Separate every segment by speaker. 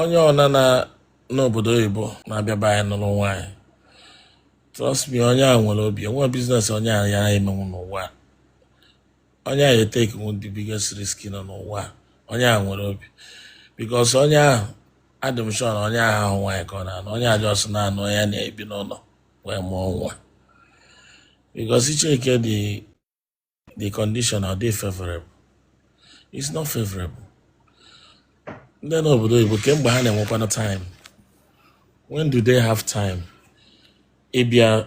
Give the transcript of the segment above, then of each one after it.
Speaker 1: onye ọna na n'obodo oyibo na-abịa be anyị nụrụ nwaanyị. Trust me, onye a nwere obi. Enwe business onye a ya emenwu n'ụwa. Onye a take the biggest risk nọ n'ụwa. Onye a nwere obi. Because onye ahụ adị m sure na onye ahụ nwaanyị ka ọ na-anụ. Onye a just na-anụ onye na-ebi n'ụlọ wee mụọ nwa. Because icheke the condition are they favorable. It's not favorable. Ndị n'obodo oyibo kemgbe ha na-enwekwana time. When do they have time? Ịbịa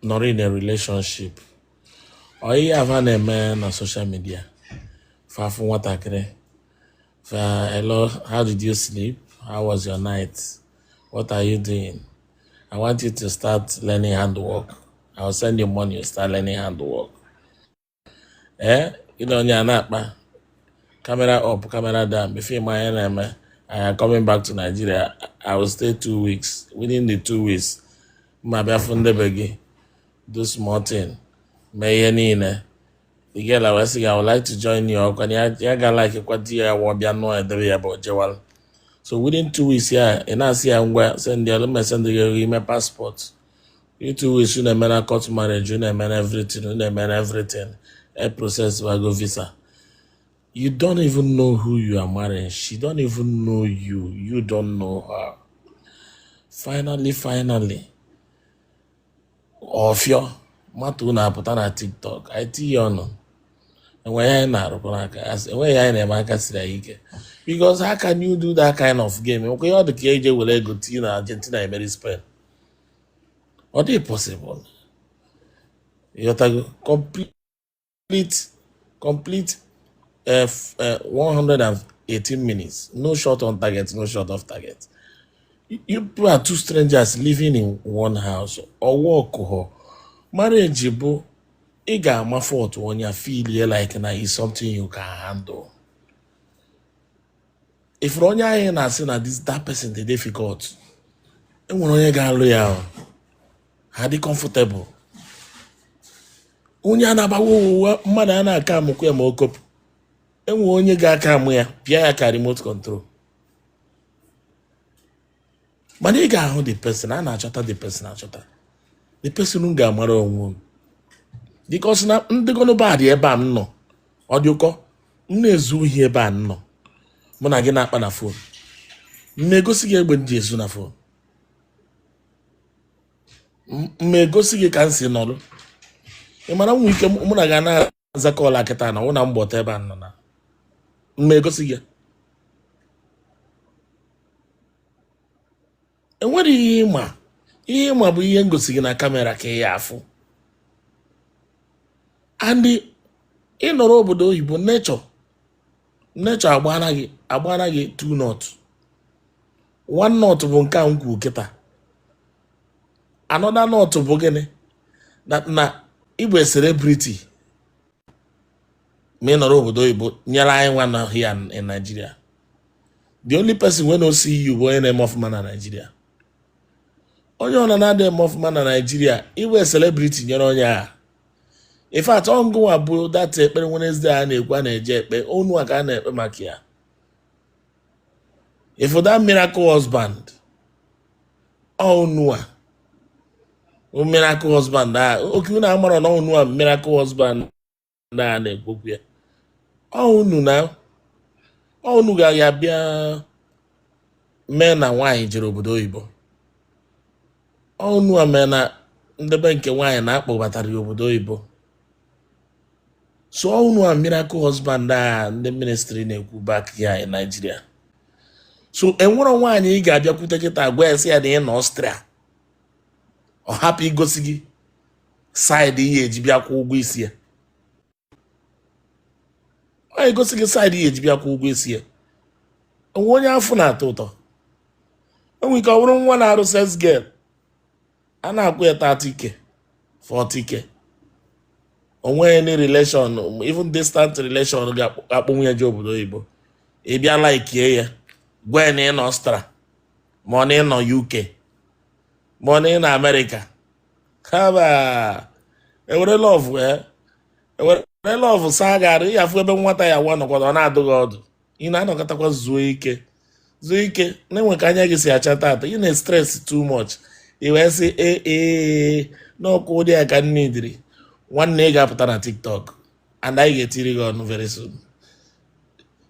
Speaker 1: nọrọ in a relationship. Or ihe ava na-eme na social media. Fafu nwatakịrị. Hello, how did you sleep? How was your night? What are you doing? I want you to start learning handwork. I'll send you money, you start learning handwork. You know, you're camera up, camera down. Before my enemy, I am coming back to Nigeria. I will stay 2 weeks. Within the 2 weeks, my boyfriend do small thing. The girl I was saying, I would like to join you. Can you got like a quarter about Jewel? So within 2 weeks, yeah, and I see I'm going to send the passport. You 2 weeks, you know, court marriage, you know, everything. A process will go visa. You don't even know who you are marrying. She don't even know you. You don't know her. Finally. Of your matu na put on TikTok. I tell you no. And when because how can you do that kind of game? Okay, all the KJ will go to Argentina and Mary Spain. What is possible? You have to complete 118 minutes. No shot on target, no shot off target. You people are two strangers living in one house or walk. Marriage, bo, it got my fault when you feel like na is something you can handle. If Ronya ain't saying that that person is difficult, and when you get loyal, how they comfortable. Onye anabawo mmadụ a na-aka amụkwu ya ma okopụ. Enwe onye ga-aka amụ ya pịa ya ka remote control. Mana ị ga-ahụ the person a na-achọta the person achọta. The person ga-amara onwe m. Because na ndị gono bad ebe a m nọ. Ọ dị ụkọ m na-ezu ohi ebe a m nọ. Mụ na gị na-akpa na phone. M na-egosi gị egbe m ji ezu na phone. M na-egosi gị ka m si nọrụ. Imana mwike muna gana zakola ketana una mbote ebe nọ na mmegosi gị enwere ihe ịma bụ ihe ngosi gị na kamera ka ya afụ and ịnọrọ obodo oyibo nature agbana gị 2 knot 1 knot bụ nke a nkwu kịta another knot bụ gịnị na Igbo celebrity me nọrọ obodo oyibo nyere anyị nwa na here in Nigeria. The only person when no see you bụ onye na-eme ọfụma na Nigeria. Onye ọ na-eme ọfụma na Nigeria, Igbo celebrity nyere onye a. In fact, ọ ngụwa bụ that ekpere Wednesday a na-ekwu a na-eje ekpe, onu aka a na-ekpe maka ya. If that miracle husband, onu a miracle husband okay na amara na onu a miracle husband na na-ekwu ya. Onu na onu ga ya bịa mee na nwaanyị jere obodo oyibo. Onu a mee na ndebe nke nwaanyị na-akpọbatara obodo oyibo. So onu a miracle husband ndị ministry na-ekwu back here in Nigeria. So enwere nwaanyị ị ga-abịakwute kịta agwa esi ya na ị na Austria. Ọ hapụ igosi gị side ihe eji bịa kwụ ụgwọ isi ya. Ọ igosi gị side ihe eji bịa kwụ ụgwọ isi ya. Onwe onye afọ na-atọ ụtọ. Enwe ike ọ bụrụ nwa na-arụ sex girl. A na-akwụ ya 30k, 40k. Onwe any relation, even distant relation ga-akpọ nwunye ji obodo oyibo. Ị bịa like ya. Gwa na ị nọ Austria. Ma ọ na ị nọ UK. Money in America. Haba. Ewere love love saga ya fu ebe nwata ya wa nọkwa na adụghị ọdụ. Ị na-anọkọtakwa zuo ike. zuo ike na-enwe ka anya gị si acha tata ị na-stress too much i wee sị n'ọkụ ụdị a ka nne dịrị nwanne ị ga-apụta na TikTok and anyị ga-etiri gị ọnụ very soon.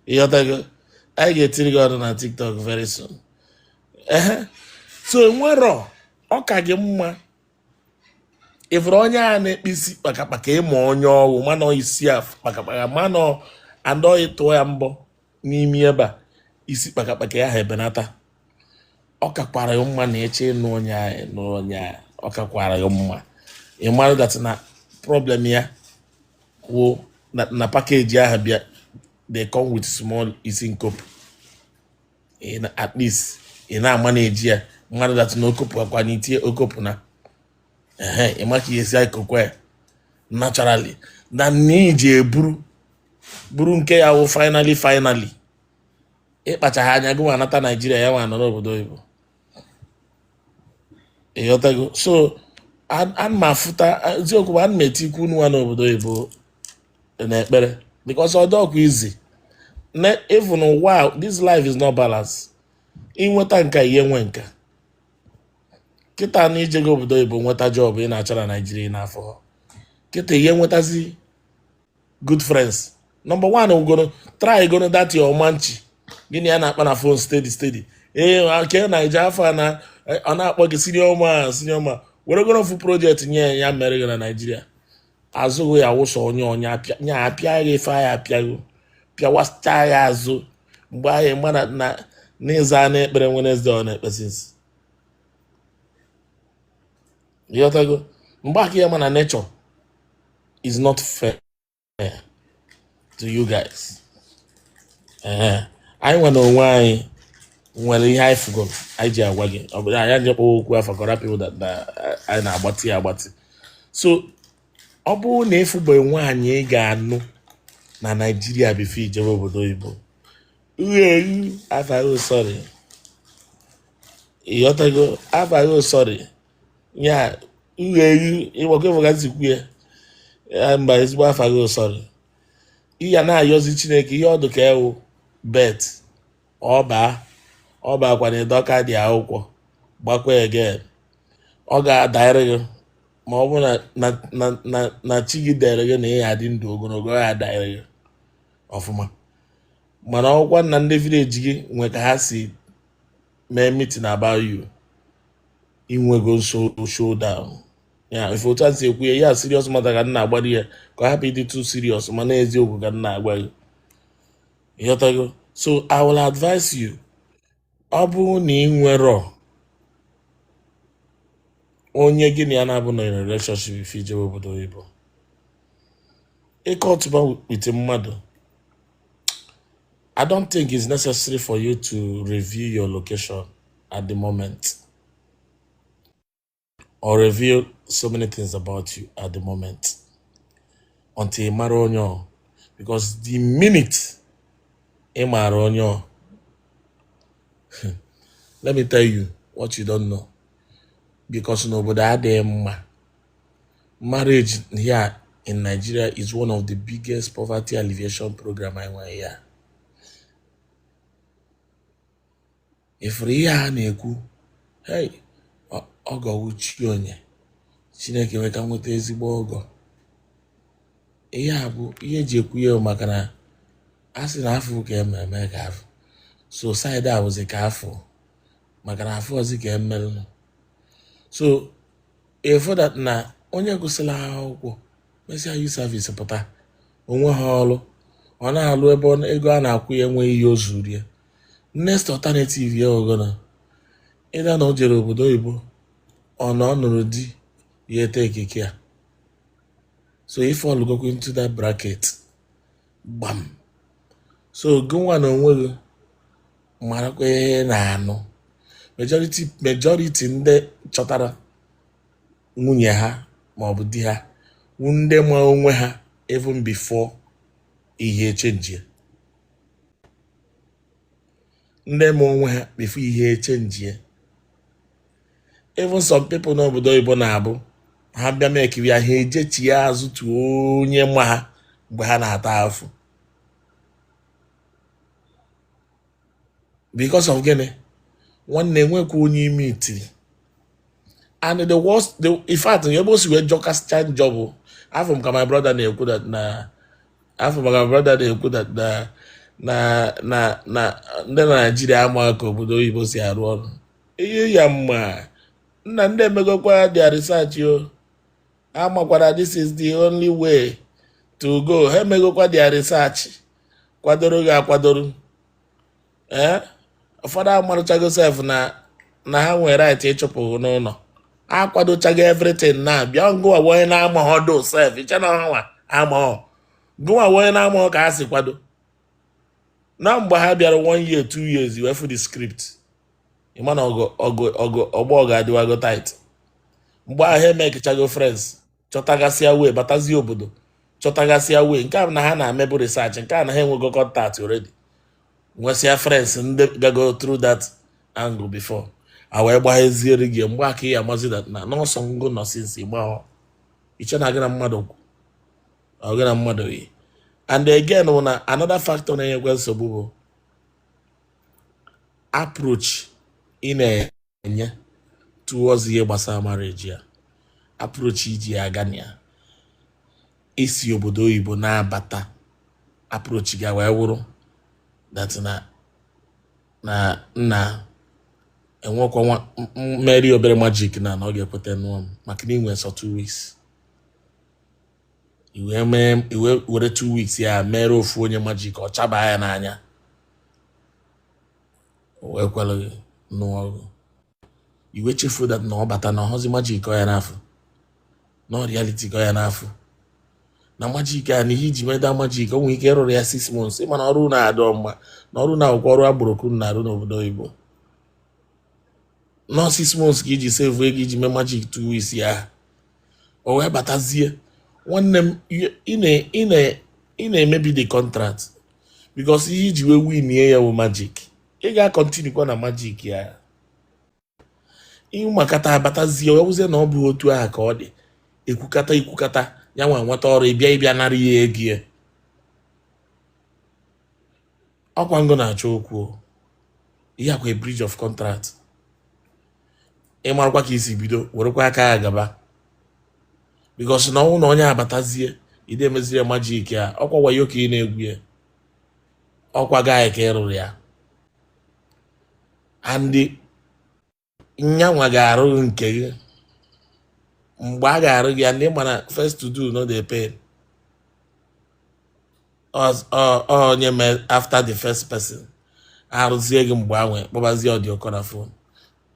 Speaker 1: ịghọtago anyị ga-etiri gị ọnụ na TikTok very soon. So enwero ọ ka gị mma ịfụrụ onye a na-ekpisi kpakakpaka ịma onye ọwụ mana isi a kpakakpaka mana andọ ịtụọ ya mbọ n'ime ebe a isi kpakakpaka ya ha ebenata. Ọ kakwara ya mma na eche ịnụ onye ahụ nụrụ onye ahụ. Ọ kakwara ya mma ị mara that na problem ya kwuo na package ahụ bịa they come with small isi nkopu at least ị na-ama na-eji ya mmadụ that na okopu akwa n'itie okopu na ịma ka ihe si akụkwa ya naturally na n'iji buru nke ya wụ finally ịkpachaghị anya gị nwa nata Naijiria ya nwa nọ n'obodo oyibo. ịghọtago so ana m afụta eziokwu bụ ana m etikwu nwa n'obodo oyibo n'ekpere because ọ dọkwa izi even wow this life is not balanced. Inweta nka ihe nwe nka kịta na ijego obodo oyibo nweta job ị na-achọ na Naijiria n'afọ kịta ihe nwetazi good friends. Number one, we're try that your manchi gịnị ya na-akpa na phone steady ke Naija afọ na ọ na-akpọ gị senior man were goro fu project nye ya mere gị na Naijiria azụghị ya wụsọ onye apịa gị ife ya apịago pịawasta ya azụ mgbe ahụ mmadụ na n'ịza na-ekpere Wednesday ọ na-ekpesisi. Ịghọtago mgbe aka ya mana nature is not fair to you guys. Anyị nwere onwe anyị nwere ihe anyị fugoro anyị ji agwa gị ọ bụla anyị nyekpọ okwu afakọrọ people that anyị na-agbatị agbatị. So ọ bụrụ na efugbo nwaanyị ị ga-anụ na Naijiria bifo ijebe obodo oyibo afaghị sorry. Ịghọtago afaghị sorry ya ịgbakọbụgazikwu ya mba ezigbo afaghị sorry. Iya na-ayọzi Chineke ihe ọdụ ka ewu bet ọba kwana dọka dị akwụkwọ gbakwa again ọ ga-adaịrị gị ma ọ bụ na chi gị dere gị na ihe adị ndụ ogologo ọ ga-adaịrị gị ọfụma. Mana ọkwa na ndị village gị nwe ka ha si mee meeting about you inwego showdown ya ife otu a si ekwu ya serious matter ka nna agbari ya ka ọ hapụ ịdị too serious mana eziokwu ka nna agwa gị. Ịghọtago so I will advise you ọ bụrụ na ị nwere onye gị na ya na-abụ na relationship ife ijebe obodo oyibo ịkọ ọtụba with mmadụ I don't think it's necessary for you to review your location at the moment or reveal so many things about you at the moment until you marry on you. Because the minute you marry on you, let me tell you what you don't know. Because nobody had them. Marriage here in Nigeria is one of the biggest poverty alleviation program I want here. If Ria na-ekwu, hey, ọgọ wuchi onye Chineke wee ka nweta ezigbo ọgọ. Ihe a bụ ihe eji ekwu ya maka na a sị na afọ ka eme ka afọ. So side a bụzi ka afọ maka na afọ ọzi ka emelụ. So for that na onye gụsịla akwụkwọ mesịa youth service pụta onwe ha ọrụ ọ na-alụ ebe ego a na-akwụ ya enweghị ihe o zuru ya. Next alternative ya ogona ịda na o jere obodo oyibo ọ nụrụ di ya ete ekike a. So if all go into that bracket bam. So gụnwa na onwe gị marakwa ihe na-anụ majority ndị chọtara nwunye ha ma ọ bụ di ha ndị ma onwe ha even before ihe change. Ndị ma onwe ha before ihe change. Even some people n'obodo oyibo na-abụ ha bịa mekiri ya ha ejechi ya azụ tuo onye ma ha mgbe ha na-ata afụ. because of gịnị nwanne enwekwa onye ime itiri. And the worst, in fact, you're supposed to get joker's change job. After my brother na-ekwu that after my brother na-ekwu that na ndị Naijiria ama ka obodo oyibo si arụ ọrụ. Ihe ya mma nna ndị emegokwa their research yo. Amakwara this is the only way to go. Ha emegokwa their research. Kwadoro ga akwadoro. Ụfọdụ amarụchago sef na ha nwere right ịchụpụ n'ụlọ. Akwadochago everything na bịa ngụwa onye na-amahọ do sef iche na ọnwa amahọ gụwa onye na-amahọ ka ha si kwado na mgbe ha bịara 1 year 2 years wee for the script ịma na ọgbọ ga-adịwago tight mgbe ahụ emekichago friends chọtagasịa wee batazie obodo chọtagasịa wee nke a na ha na-emebu research nke a na ha enwego contact already nwesịa friends ndị gago through that angle before wee gbagheziere gị mgbe aka ya amazi na n'ọsọ ngụ nọsinsi gbahọ iche na gị na mmadụ yi. And again na another factor na-enyekwa nsogbu bụ approach ị na-enye towards ihe gbasara marriage ya, approach iji aga na ya isi obodo oyibo na-abata approach ga wee wụrụ that na nna enwekwa mmeri obere magic na ọ ga-ekweta nụọ m maka na inwe so 2 weeks iwe were 2 weeks ya mere ofu onye magic ọ chaba ya n'anya wee kwere nụọ iwe chefu that na ọ bata na ọhụzi magic ọ ya n'afọ na reality ọ ya n'afọ na magic a na ihe iji meda magic o nwere ike ịrụrụ ya 6 months ịma na ọrụ na-adọ mma na ọrụ na-akwụkwọ ọrụ agbụrụkwu na-arụ n'obodo oyibo no 6 months ka iji save ego iji mee magic 2 weeks ya o wee batazie nwanne m ị na-emebi the contract because ihe iji wee win ya wụ magic ị ga-continue kwa na magic ya ịmakata abatazie wee wụzie na ọ bụ otu ahụ ka ọ dị ekwukata ya nwa nweta ọrụ ịbịa narị ya ego ọkwa ngo na-achọ okwu ihe akwa bridge of contract ịmarakwa ka isi bido werekwa aka ya gaba because na ọnwụ na onye abatazie ide emeziri magic ya ọkwa wayo ka ị na-egwu ya ọkwa gaa ka ịrụrụ ya and nyanwa ga-arụ nke gị mgbe a ga-arụ gị ndị mana first to do no dey pain onye mee after the first person arụzie gị mgbe anwe kpọbazie audio call na phone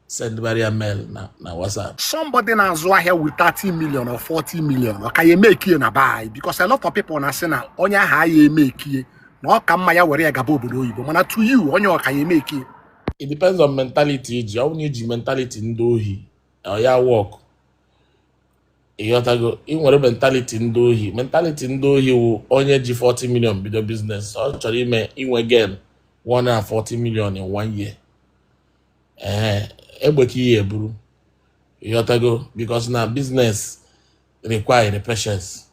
Speaker 1: send barrier mail na WhatsApp.
Speaker 2: Somebody na-azụ ahịa with 30 million or 40 million ọ ka ya emekie na buy because a lot of people na-asị na onye aha ya emekie na ọ ka mma ya were ya gaba obodo oyibo mana to you onye ọ ka ya emekie.
Speaker 1: It depends on mentality iji ọ bụrụ iji mentality ndị ohi ya work ịghọtago ị nwere mentality ndị ohi wụ onye ji 40 million bido business ọ chọrọ inwe gain 140 million in 1 year egbe ka ihe eburu ịghọtago because na business require patience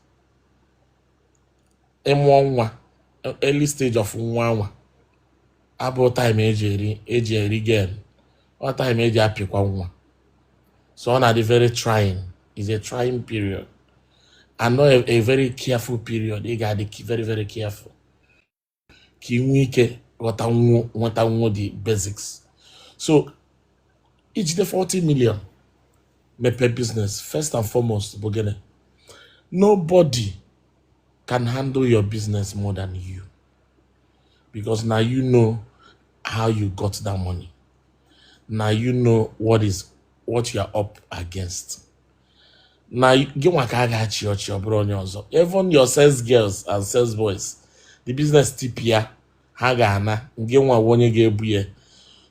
Speaker 1: ịmụọ nwa early stage of nwa abụ time eji eri gain ọ time eji apịkwa nwa so ọ na-adị very trying. Is a trying period and not a very careful period. You gotta be very, very careful. Ki nwike nweta nwo the basics. So each the 40 million mepe business first and foremost bogene. Nobody can handle your business more than you because now you know how you got that money. Now you know what you are up against. Na gị nwa ka a ga-achị ọchị ọ bụrụ onye ọzọ even your sales girls and sales boys the business tip ya ha ga-ana gị nwa onye ga-ebu ya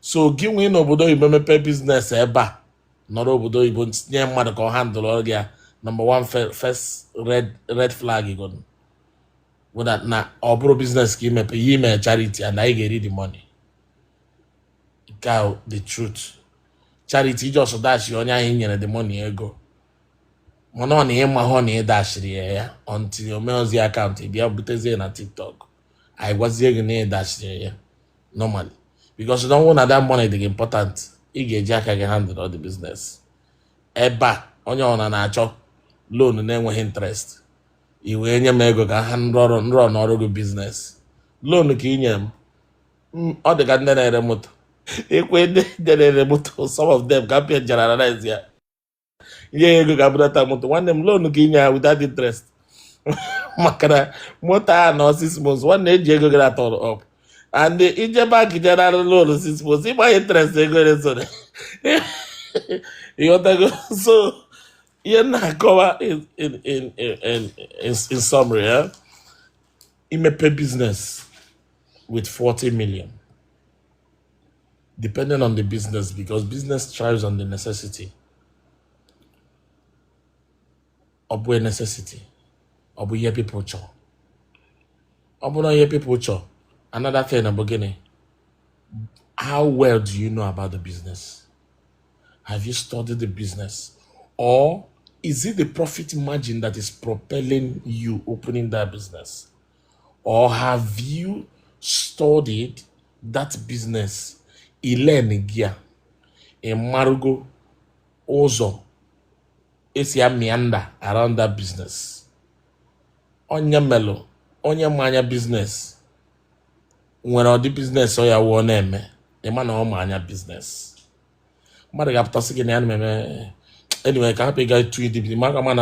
Speaker 1: so gị nwe n'obodo oyibo mepe business ebe a nọrọ obodo oyibo tinye mmadụ ka ọ handle ọrụ ya number one first red flag igon na ọ bụrụ business ka imepe ya ime charity and I ga-eri the money the truth charity just dash onye ahụ nyere the money ego mana ọ na-ịma hụ na ịdashiri ya until o meozi akaụntụ bịa butezie na TikTok anyị gwazie gị na ịdashiri ya normally because you don't want that money dị important. Ị ga-eji aka gị handle all the business. Ebe a onye ọna na-achọ loan na-enweghị interest, i wee nye m ego ka ha nrọ n'ọrụ gị business. Loan ka ị nyere m, ọ dị ka ndị na-ere moto. Ekwe ndị na-ere moto, some of them ka pịa generalize ya, nye ya ego ka bụrata moto. Nwanne m, loan ka ị nye ya without interest. Maka na moto a nọ 6 months, nwanne eji ego gị atọ up, and ije bank general loan 6 months, ịgba interest ego resone. Ịghọtago? So ihe na-akọwa in summary, yeah? Imepe business with 40 million, depending on the business, because business thrives on the necessity. Ọ bụ a necessity, ọ bụ ihe people chọrọ. Ọ bụ na ihe people chọrọ, another thing bụ gịnị? How well do you know about the business? Have you studied the business? Or is it the profit margin that is propelling you opening that business? Or have you studied that business? Learn gear, a margo, also, it's your meander around that business. On your mellow, on your mania business. When all the business or your one name, the man or mania business. Mother got to see anyway, can't pay guy too deep. The man,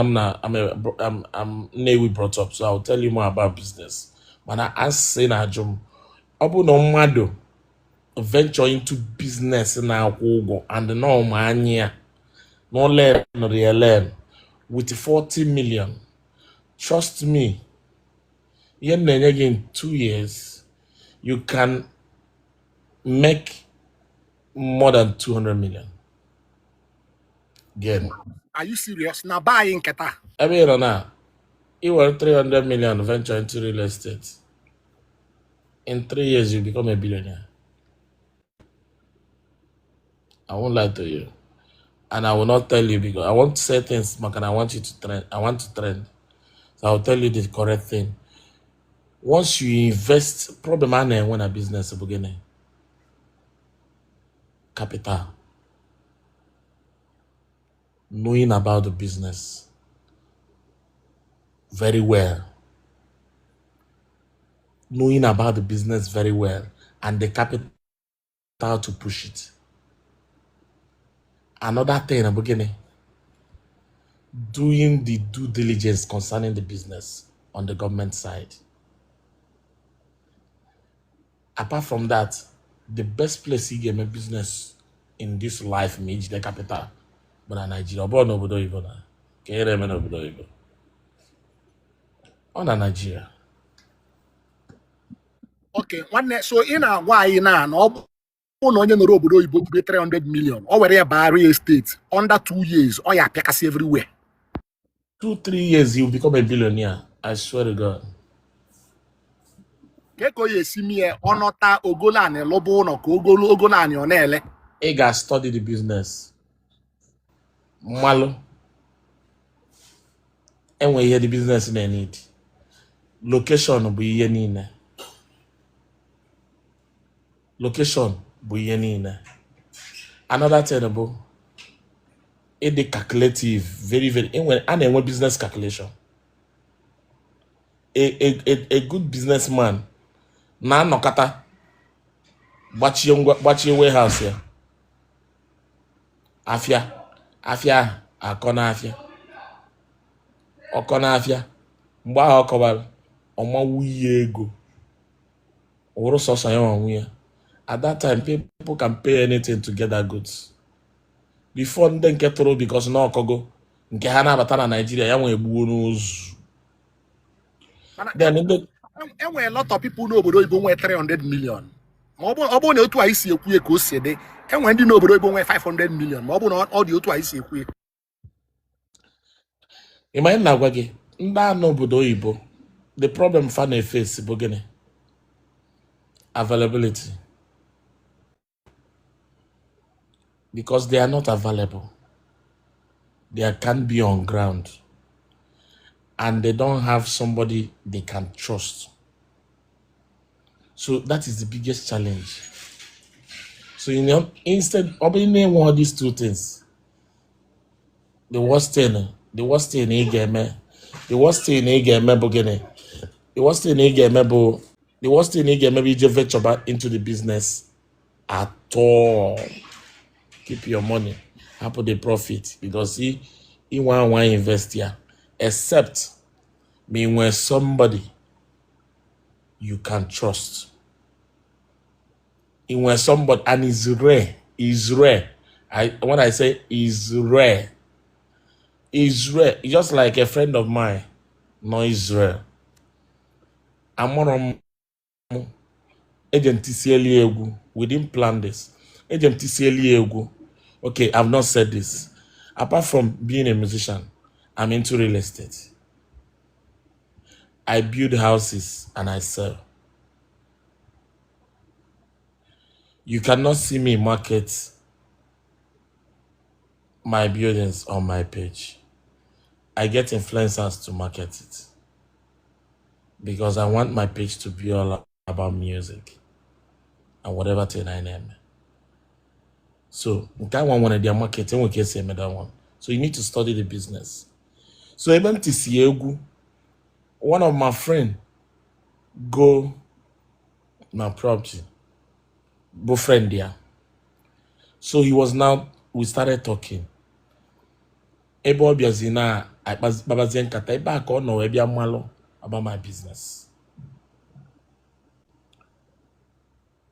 Speaker 1: I'm newly brought up, so I'll tell you more about business. But I ask say na jum, obu no mado venture into business na akwụgwọ, and no mania, no learn, no learn with 40 million. Trust me, in 2 years, you can make more than 200 million. Again.
Speaker 2: Are you serious? Now buying keta.
Speaker 1: I mean, now, you were 300 million venture into real estate. In 3 years, you become a billionaire. I won't lie to you. And I will not tell you because I want to say things, Mark, and I want you to trend. I want to trend. So I'll tell you the correct thing. Once you invest, problem when a business beginning. Capital. Knowing about the business very well. Knowing about the business very well. And the capital to push it. Another thing, I'm beginning. Doing the due diligence concerning the business on the government side. Apart from that, the best place you get my business in this life means the capital. But in Nigeria, but no obodo Igbo na. Kere me no obodo Igbo. On Nigeria.
Speaker 2: Okay, one so in a why na no onye nọrọ obodo Igbo be 300 million. O were ya real estate under 2 years. O ya apịakasị everywhere.
Speaker 1: 2-3 years you become a billionaire. I swear to God.
Speaker 2: Keko ye simie onota ogolani lobo no ko ogolani onele.
Speaker 1: I got study the business. Malo. And we hear the business in need. Location bụ ihe niile. Location bụ ihe niile. Another thing bụ the calculative, very, very. And a business calculation. A good businessman na nọkata gbachie warehouse ya. Afia akọ n'afia. Mgbe ahụ ọ kọbara ọmawu ihe ego. Owuru sọsọ ya onwe ya. At that time, people can pay anything to get that goods. Before ndị nke tụrụ because na ọkọgo nke ha na-abata na Nigeria ya nwe egbuo n'ozu. Then
Speaker 2: a lot of people n'obodo Igbo nwe 300 million. Ma ọ bụ na otu a isi ekwu ka o si dị. Enwe ndị n'obodo Igbo nwe 500 million. Ma ọ bụ na ọ dị otu a isi ekwu.
Speaker 1: Ịma na agwa gị ndị a n'obodo Igbo, the problem fa na-face bụ gịnị? Availability. Because they are not available. They can't be on ground. And they don't have somebody they can trust. So that is the biggest challenge. So instead of being one of these two things, the worst thing he get me, the worst thing he get me beginning, the worst thing he get me the worst thing he get me be just venture back into the business at all. Keep your money, happen the profit because he want invest here, except me when somebody you can trust. When somebody and it's rare. When I say is rare, it's just like a friend of mine, no Israel. I'm on agent TCL. We didn't plan this. Agent TCL. Okay, I've not said this. Apart from being a musician, I'm into real estate. I build houses and I sell. You cannot see me market my buildings on my page. I get influencers to market it because I want my page to be all about music and whatever thing I name. So that one of their marketing we can say that one. So you need to study the business. So even TCL, one of my friend go my property, boyfriend there. So we started talking. Ebo biazina babazien kata eba ko no ebi amalo about my business.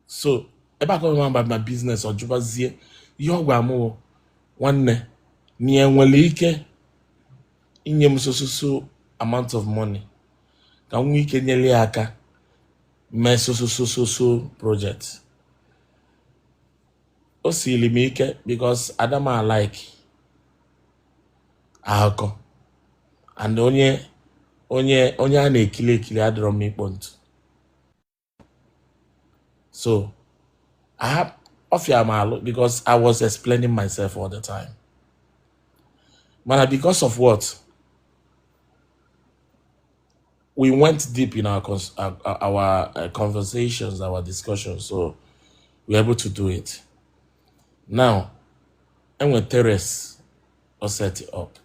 Speaker 1: So eba ko about my business or jubazie yo gwa mo wanne ni enwele ike inye m so amount of money ka nwe ike nyele aka me so project. O sili me ike because Adama like ahako and onye a na-ekili adịrọ m ikpo ntụ. So I have offer because I was explaining myself all the time. But because of what? We went deep in our conversations, our discussions, so we were able to do it. Now, and when Terrace was set it up,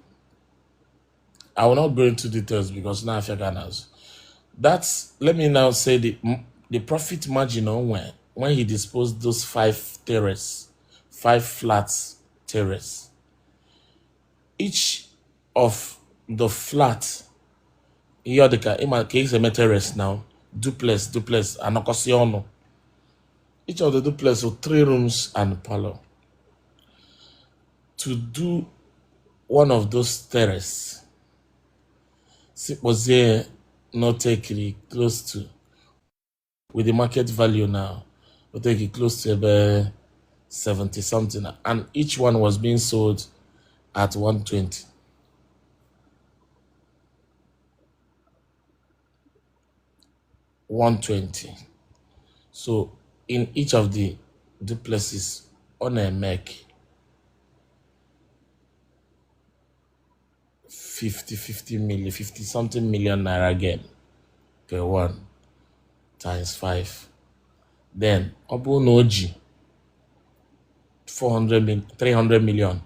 Speaker 1: I will not go into details because now I forgot. Let me now say the profit margin on when he disposed those 5 flat terrace. Each of the flat, here the case a terrace now, duplex, and each of the duplex with 3 rooms and parlor. To do one of those terrace, was there not take it close to, with the market value now, we'll take it close to about 70 something, and each one was being sold at 120. So in each of the duplexes on a make 50 something million naira again per one times 5. Then Obu Noji 300 million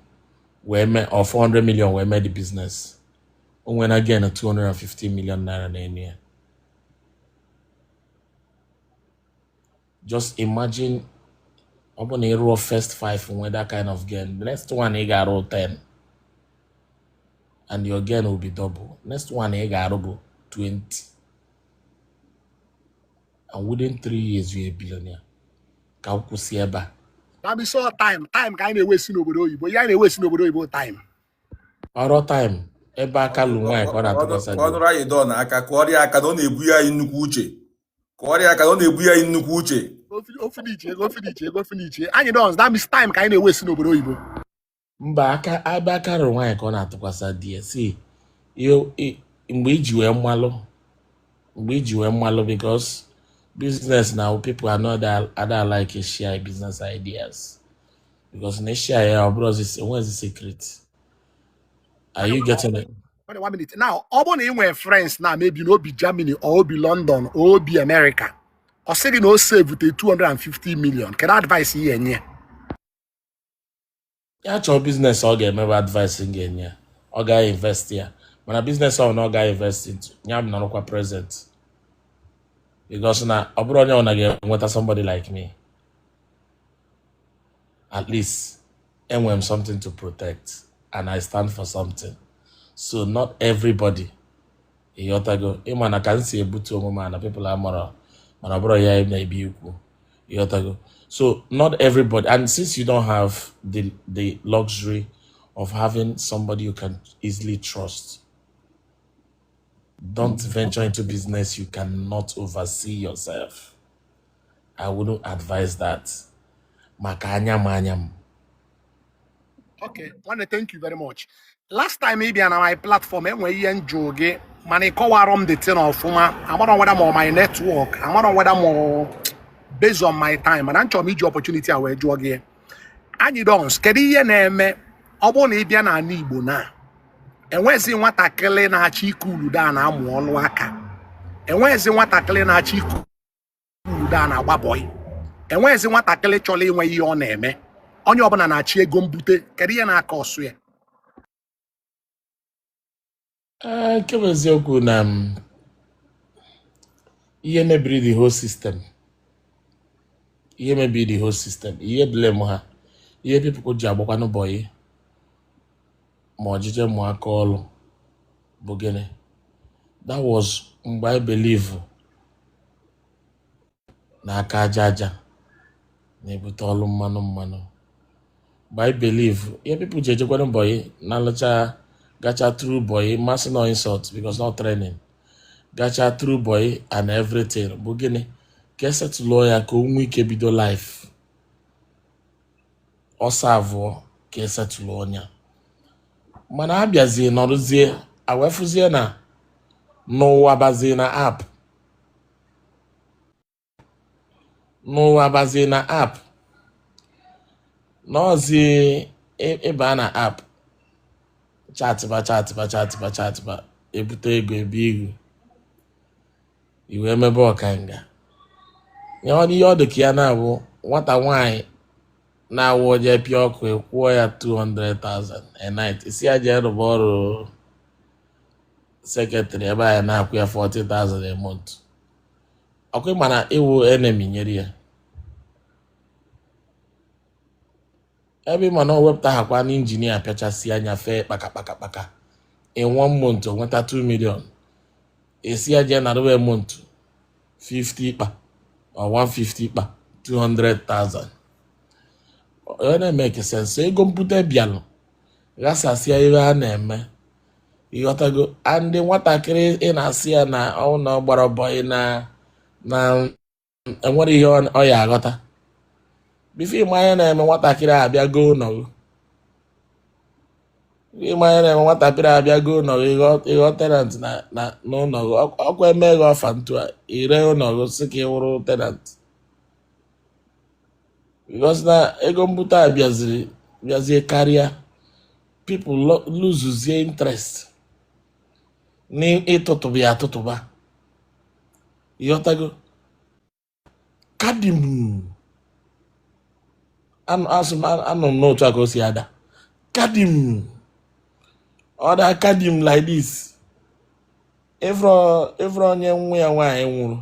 Speaker 1: or 400 million were made the business. And when again 250 million naira in a year. Just imagine open a row first 5 when that kind of gain. The next one he got roll 10. And your gain will be double. Next one he got roll 20. And within 3 years you're a billionaire. Kaukusieba.
Speaker 2: That be so time kind of wasting over the but you ain't wasting over the time.
Speaker 1: All time. Eba aka lunwa ko na tukasa.
Speaker 3: Ọdụrụ anyị dọ n'aka ka ọrịa aka na ọ na-ebu ya nnukwu uche. Ka ọrịa aka na ọ na-ebu ya nnukwu uche.
Speaker 2: Go finish. Anyị dọ that means time kind of wasting over the
Speaker 1: Mba aka lunwa ko na tukasa die. See, mgbe iji wee mmalụ because business now people are not that like share business ideas. Because in share our brothers what's the secret? Are you getting it?
Speaker 2: 1 minute. Now, all in friends now, maybe no be Germany or be London or be America. Or say no save with 250 million. Can I advise here?
Speaker 1: ya chọọ biznes ọ ga-emebe advice m ga-enye ya ọ ga-invest ya mana biznes ọ na ọ ga-invest into ya bụ nọrọkwa present because na ọ bụrụ onye ọ na ga-enweta somebody like me at least enwere m something to protect and I stand for something so not everybody ịghọtago ịma na ka m si ebute omume na people amara mana ọ bụrụ ya na-ebi ikwu ịghọtago so not everybody and since you don't have the luxury of having somebody you can easily trust don't venture into business you cannot oversee yourself. I wouldn't advise that maka anyam.
Speaker 2: Okay, wanna thank you very much. Last time maybe on my platform, when you enjoy man, I cover the thing of I'm not whether more my network, I'm not whether more based on my time, and I'm trying to opportunity I will do again. And you don't skedi ye name, obon ibia na nibo na. And when see what I kele na chi kulu da na amu onu aka. And when see what I kele na chi kulu da na baboy. And when see what I kele chole when you on name. Onye ọbụla na-achị ego mbute kedu ihe na-aka ọsụ ya
Speaker 1: Nke bụ eziokwu na ihe mebiri the whole system ihe blame ha ihe people ji agbakwa n'ụbọyị ma ọjije mụ aka ọlụ bụ gịnị that was mgbe I believe na aka aja na-ebute ọlụ mmanụ but I believe people jejekwana boy na lacha gacha through boy mass no insult because not training gacha through boy and everything bụ gịnị ka setụlụ ya ka o nwee ike bido life ọsọ avụọ ka setụlụ ọnya mana abịazie nọrụzie awefuzie na n'ụwa bazie na app n'ozi ebe na app chatịba ebute ego ebi ego iwe emebe ọkanga ya ọ ihe ọ dị ka ya na-abụ nwata nwaanyị na-awụ oje pịa ọkụ ekwuo ya 200,000 a night isi ya jee rụba ọrụ secretary ebe anyị na-akwụ ya 40,000 a month ọkụ mana iwu enemy nyere ya ebe mana o wepụta hakwa na injinia pịachasị anya fee kpaka in 1 month o nweta 2 million esi ya jee na rụwa month 50 kpa or 150 kpa 200,000 ọ na-emeke sense ego mpute bịalụ ghasasịa ihe a na-eme ịghọtago ndị nwatakịrị ị na-asị ya na ọ na gbara bọị na enwere ihe ọ ya aghọta bifo ịmanya na-eme nwatakịrị abịa goo nọgụ ịghọ tenant na n'ụlọgụ ọkwa emeghị ọfa ntu a ire ụlọgụ si ka ị wụrụ tenant because na ego mbute a bịazie karịa people lose interest n'ịtụtụba ya atụtụba ịghọtago kadim anụ m n'otu aka o si ada kadim ọda kadim like this every onye nwa ya nwaanyị nwụrụ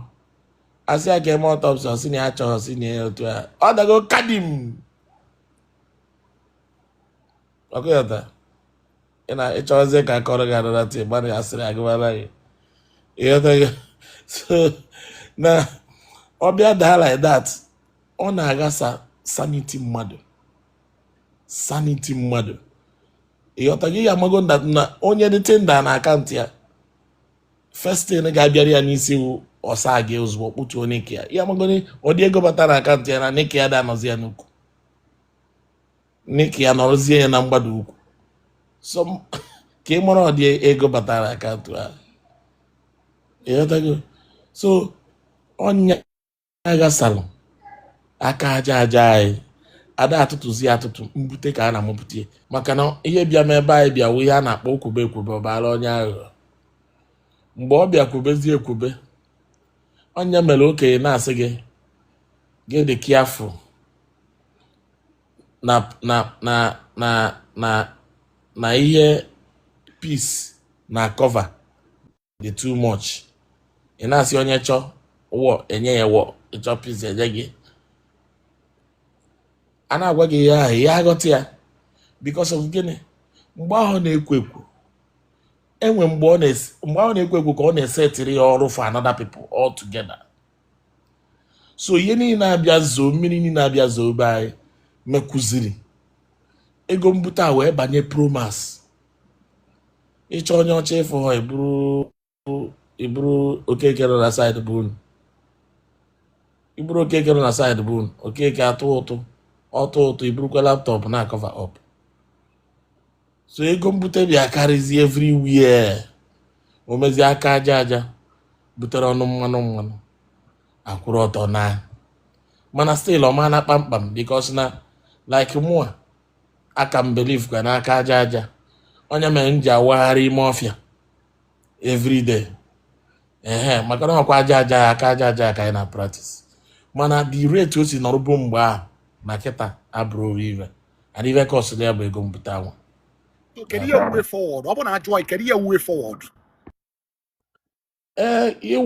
Speaker 1: asị aka eme autopsy ọsị na ya chọrọ si na ya otu a ọ dago kadim ọkụyọta ịchọzie ka akọrọ gị adọrọta ịgbana ya sịrị agụbara gị ịghọtago so na ọbịa daa like that ọ na-agasa sanity mmadụ ịghọtago ya amago na onye dịte nda na akaụntụ ya first thing ga-abịara ya n'isi ọsa gị ozugbo kputuo n'ike ya amago ọ dị ego bata na akaụntụ ya na n'ike ya da anọzi ya n'ukwu n'ike ya nọrọzie ya na mgbada ukwu so ka ị mara ọ dị ego bata na akaụntụ ha ịghọtago so onye agasalụ aka aja anyị ada atụtụzi atụtụ mbute ka a na-amụpụta maka na ihe bịa ma ebe anyị bịa wụ ihe a na-akpọ okwube ọbara onye aghụghọ mgbe ọ bịa kwubezie ekwube onye mere okenye na-asị gị dị kiafụ na na na na na na ihe peace na cover dị too much. Ị na-asị onye chọọ wọ enye ya wọ, ịchọ peace enye gị. A na-agwa gị ihe ahụ ya aghọta ya because of gịnị? Mgbe ahụ na-ekwo ekwo enwe mgbe ahụ na-ekwo ekwo ka ọ na-esetiri ya ọrụ for another people all together. So ihe niile abịa zoo, mmiri niile abịa zoo be anyị mekụziri ego mbute a wee banye promas. Ịchọ onye ọcha ịfụ ha iburu okeke nọ na side bụ unu. Iburu okeke nọ na side bụ unu, okeke atụ ụtụ iburukwa laptọpụ na cover up. So ego mbute bịa karịzi everywhere. O mezie aka aja butere ọnụ mmanụ akwụrụ ọtọ na mana still ọma na kpamkpam because na like mụa aka m believe kwa n'aka aja onye mere m ji awagharị ime ọfịa everyday. Maka na ọkwa aja aka aja ka anyị na practice mana the rate o si nọrụbụ mgbe ahụ na kịta abụrụ ive and ive kọsụrụ ya bụ ego mbute anwa.
Speaker 2: Kedu ihe way forward? Ọ bụ na ajụọ kedu ihe way forward?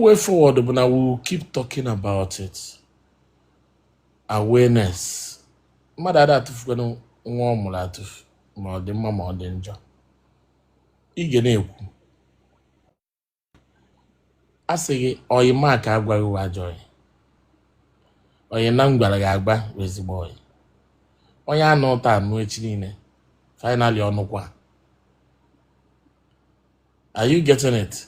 Speaker 1: Way forward bụ na we will keep talking about it. Awareness. Mmadụ ada atụfukwana nwa ọ mụrụ atụfu ma ọ dị mma ma ọ dị njọ. Ị ga na-ekwu a sị gị oyi maka agwaghị ụwa ajọ oyi na m gwara gị agba ezigbo oyi. Onye anụ ụta anụ echi niile finally ọnụkwa. Are you getting it?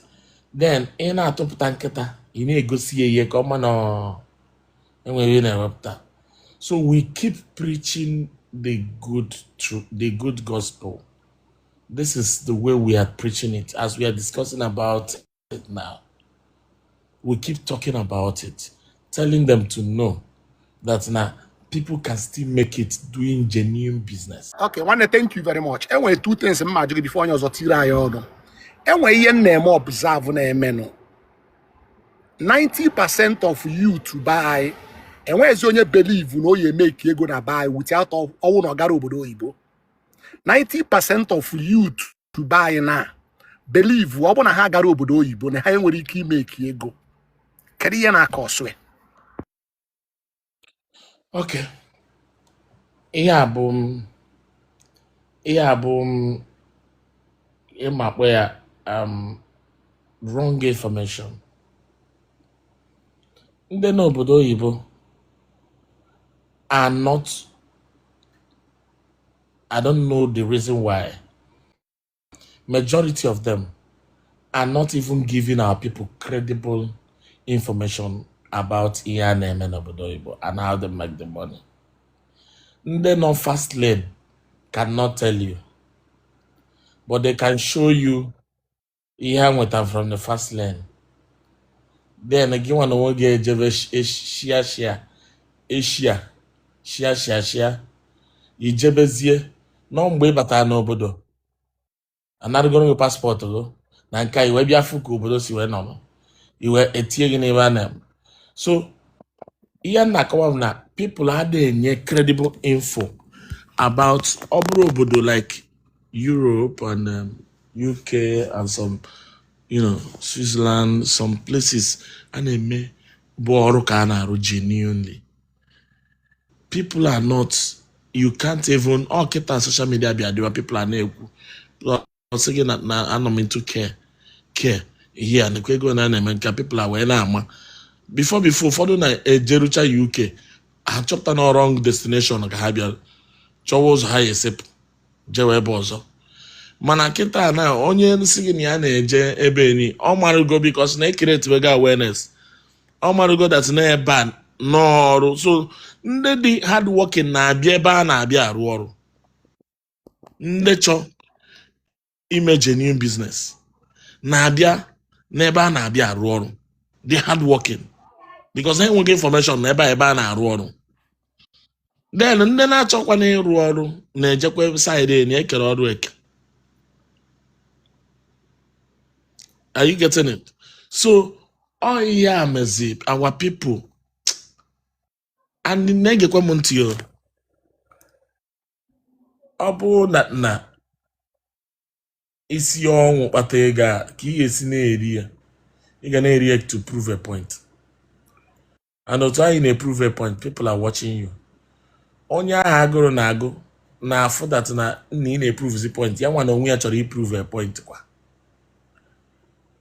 Speaker 1: Then ị na-atụpụta nkịta ị na-egosi ya ihe ka ọma na enweghị na-ewepụta. So we keep preaching the good truth, the good gospel. This is the way we are preaching it as we are discussing about it now. We keep talking about it, telling them to know that now people can still make it doing genuine business.
Speaker 2: Okay, nwanne, thank you very much. Enwere two things m ma jụ gị before onye ọzọ tiri anyị ọnụ. Enwere ihe m na-eme observe na-emenụ. 90% of youth buy enwezi onye believe na oye make ego na buy without ọwụ na ọgara obodo oyibo. 90% of youth to buy na believe ọ bụ na ha gara obodo oyibo na ha enwere ike imeki ego. Kedu ihe na-aka ọsụ?
Speaker 1: Okay. Ihe abụ ịmakpọ ya wrong information. Ndị n'obodo oyibo are not, I don't know the reason why, majority of them are not even giving our people credible information about ihe a na-eme n'obodo oyibo and how they make the money. Ndị nọ fast lane cannot tell you, but they can show you ihe ha nweta from the fast lane. Then gị nwa na onwe gị ejebe shia ijebezie nọ mgbe ị batara n'obodo anarịgoro gị paspọtụ gị na nke iwe bịa fụ ka obodo si wee nọ iwe etinye gị n'ebe a na-eme. So ihe na-akọwa m na people adịghị enye credible info about ọ bụrụ obodo like Europe and UK and some Switzerland, some places a na-eme bụ ọrụ ka a na-arụ genuinely. People are not, you can't even, kịta social media bịa dịwa people are na-ekwu ọsị gị na anọ m into care ihe na-ekwe ego na-eme nke people are wee na-ama before ụfọdụ na-ejerucha UK ha chọpụta na wrong destination ka ha bịa chọwa ụzọ ha esepụ jewe ebe ọzọ. Mana kịta na onye nsị gị na ya na-eje ebe ni ọ marụgo because na ekeretibego awareness, ọ marụgo that na ebe a n'ọrụ. So ndị dị hard working na-abịa ebe a na-abịa arụ ọrụ. Ndị chọ ime genuine business na-abịa n'ebe a na-abịa arụ ọrụ. Dị hard working because ha enweghị information na ebe a na-arụ ọrụ. Then ndị na-achọkwa na ịrụ ọrụ na-ejekwa side na ekere ọrụ eke. Are you getting it? So all ihe mezi our people and negekwa m ntị ọ bụrụ na isi ọnwụ kpata ego a ka ị ga-esi na-eri ya, ị ga na-eri ya to prove a point. And otu anyị na-prove a point, people are watching you. Onye ahụ agụrụ na-agụ na-afụ that na ị na-eprove point, ya nwa na onwe ya chọrọ iprove a point kwa.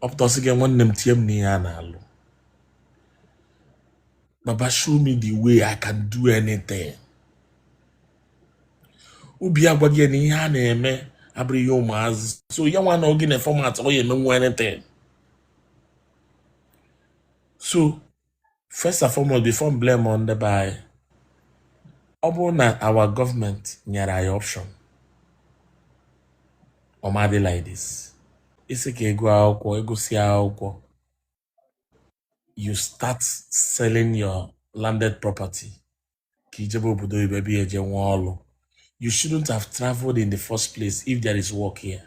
Speaker 1: Ọ pụtasị gị nwanne m tie m n'ihe a na-alụ. Baba, show me the way I can do anything. Ubi agwa gị na ihe a na-eme abụrụ ihe ụmụazị. So ya nwa na oge na format ọ ya emenwu anything. So first and foremost, before blame on the buy, ọ bụrụ na our government nyere anyị option, ọ ma dị like this. Isi ka ego akwụkwọ, ego si akwụkwọ, you start selling your landed property. Ka ijebe obodo ibe bi eje nwa ọlụ. You shouldn't have traveled in the first place if there is work here.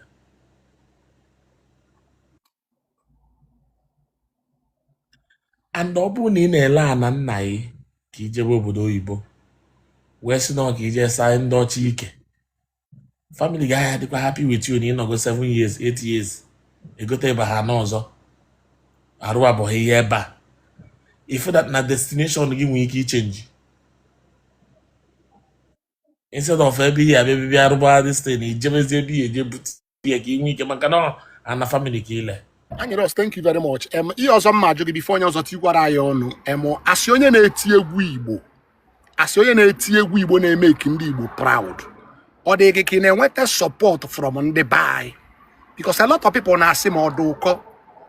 Speaker 1: And ọ bụrụ na ị na-ele ana nna gị ka ijebe obodo oyibo wee sị na ka ije saa ndị ọcha ike, family gị ahịa dịkwa happy with you na ịnọgo 7 years 8 years egote ebe ha n'ọzọ arụ abụghị ihe ebe a, ife that na destination gị nwere ike ichenji. Instead of ebe ihe abịa bibi arụba this thing, ijebezi ebe ihe eje bute ya ka inwe ike maka na ana family ka ile.
Speaker 2: Anyịros, thank you very much. Ihe ọzọ mma ajụ gị bifo onye ọzọ tikwara anyị ọnụ. Asị onye na-eti egwu Igbo, asị onye na-eti egwu Igbo na-emeki ndị Igbo proud, ọ dị gị ka ị na-enweta support from ndị be anyị? Because a lot of people na-asị ma ọ dị ụkọ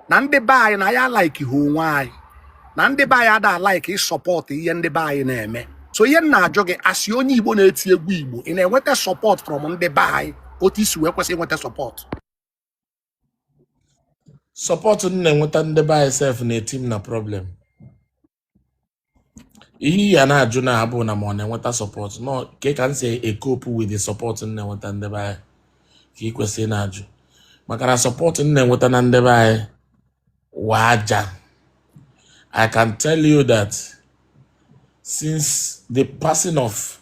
Speaker 2: na ndị be anyị na ya like ha onwe anyị, na ndị be anyị ada like support ihe ndị be anyị na-eme. So ihe na-ajụ gị, asị onye Igbo na-eti egwu Igbo, ị na-enweta support from ndị be anyị otu isi wee kwesị inweta support?
Speaker 1: Support na-enweta ndị be anyị self na-eti m na problem. Ihe ya na-ajụ na-abụ na ma ọ na-enweta support, no ka ka m si ekope with the support na-enweta ndị be anyị ka ị kwesịrị na-ajụ. Maka na support na-enweta na ndị be anyị waja. I can tell you that since the passing of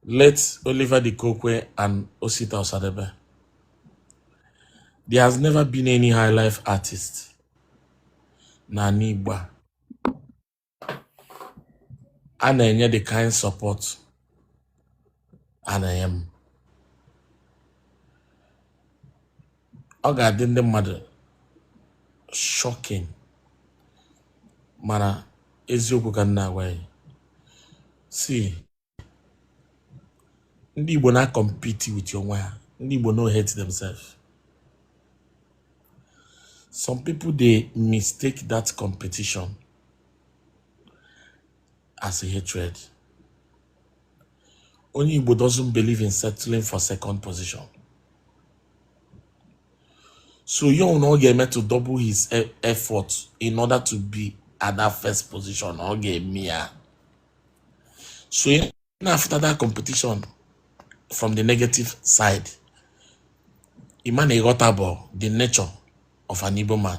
Speaker 1: late Oliver Dikokwe and Osita Osadebe, there has never been any high life artist na Igbo a na-enye the kind support a na-enye m. Ọ ga-adị ndị mmadụ shocking, mana eziokwu ka nna agwa ya. See, ndị Igbo na compete with onwe ha. Ndị Igbo no hate themselves. Some people, they mistake that competition as a hatred. Only Igbo doesn't believe in settling for second position. So you know get meant to double his effort in order to be at that first position. Okay, Mia. So after that competition, from the negative side, Imane got about the nature of an Igbo man.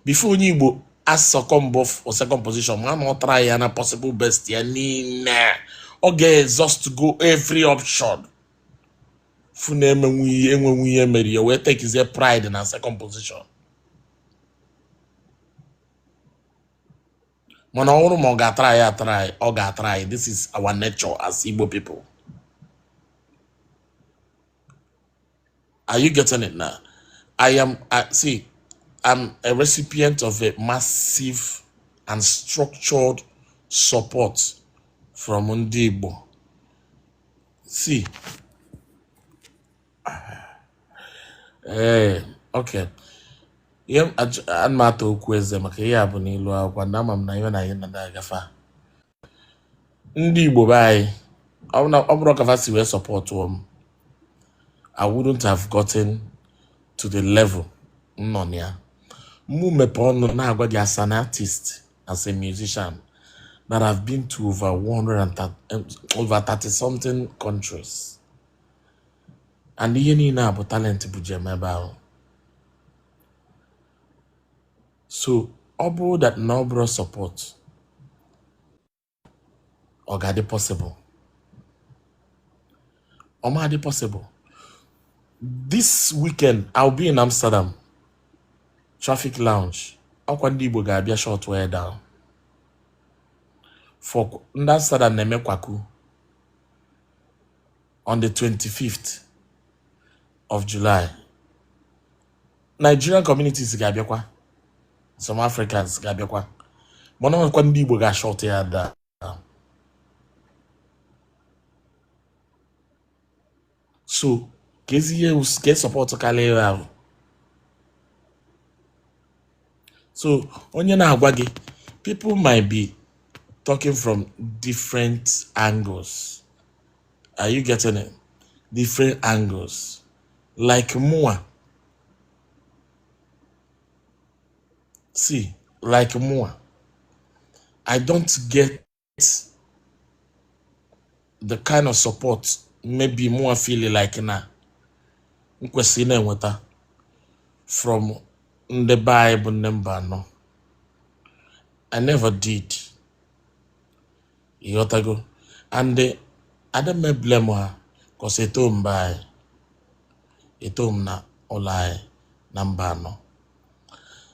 Speaker 1: Before Igbo as succumb both or second position, man not try and a possible best yeah, okay, just to go every option. Funeme we take his pride in a second position. Try. This is our nature as Igbo people. Are you getting it now? I'm a recipient of a massive and structured support from Ndi Igbo. See, okay. I'm not okwu eze maka ihe abụ n'ilu akwụkwọ na ama m na ihe na ihe na-agafa. Ndị Igbo be anyị, ọ bụrụ ka fa si wee support m, I wouldn't have gotten to the level nọ ya. Mụ mepe ọnụ na-agwa gị as an artist, as a musician, that I've been to over 30 something countries. And ihe niile abụ talent bụ jem ebe ahụ. So, ọ bụrụ that no bro support, Or gadi possible. Or ma possible. This weekend, I'll be in Amsterdam. Traffic Lounge. Akwandi Igbo ga-abịa short way down. For Amsterdam na-eme kwaku on the 25th of July. Nigerian communities ga-abịakwa. Some Africans ga-abịakwa. Mana Akwandi Igbo ga short ya down. So, ke support kalere ahụ. So, onye na-agwa gị, people might be talking from different angles. Are you getting it? Different angles. Like Mua. See, like Mua. I don't get the kind of support maybe Mua feel like na nkwesị na-enweta from the Bible number no. I never did. You got to go. And I don't may blame her because it home by it home na olai number no.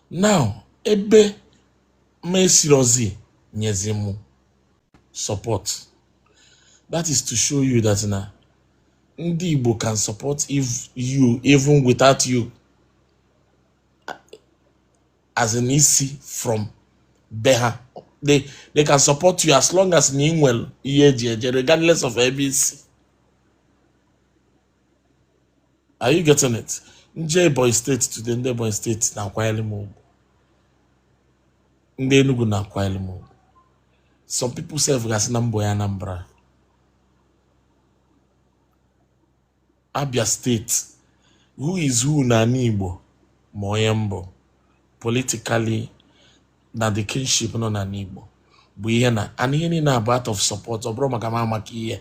Speaker 1: Now, ebe me seriously nyezimu support. That is to show you that na Ndi Igbo can support if you even without you as an easy from Beha. They can support you as long as Ningwell, regardless of ABC. Are you getting it? Nje Boy State today, Nde Boy State na kwali mo. Nde Enugu na kwali mo. Some people say gas nambo ya Anambra. Abia State, who is who na Igbo, Moyembo, politically, na the kinship no na Igbo. Bu ihe na, and ihe na about of support, obro magama maki ihe,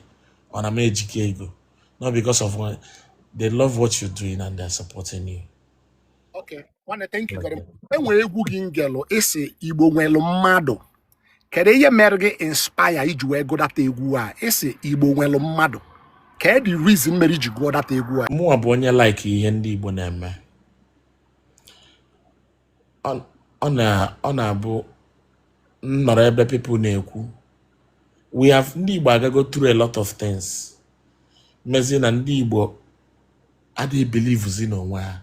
Speaker 1: on a magic ego. Not because of what, they love what you're doing and they're supporting you.
Speaker 2: Okay, wanna thank you very much. Enwe egwu gị ngelo isi Igbo nwelu mmadụ. Kedu ihe mere gị inspire iji wee go that egwu a? Isi Igbo nwelu mmadụ. Kedu the reason mere iji go that egwu a?
Speaker 1: Mụ abụ onye like ihe ndị Igbo na-eme. Ọ na-abụ nnọrọ ebe people na-ekwu. We have ndị Igbo agago through a lot of things. Mezi na ndị Igbo adịghị believe zi n'onwe ha.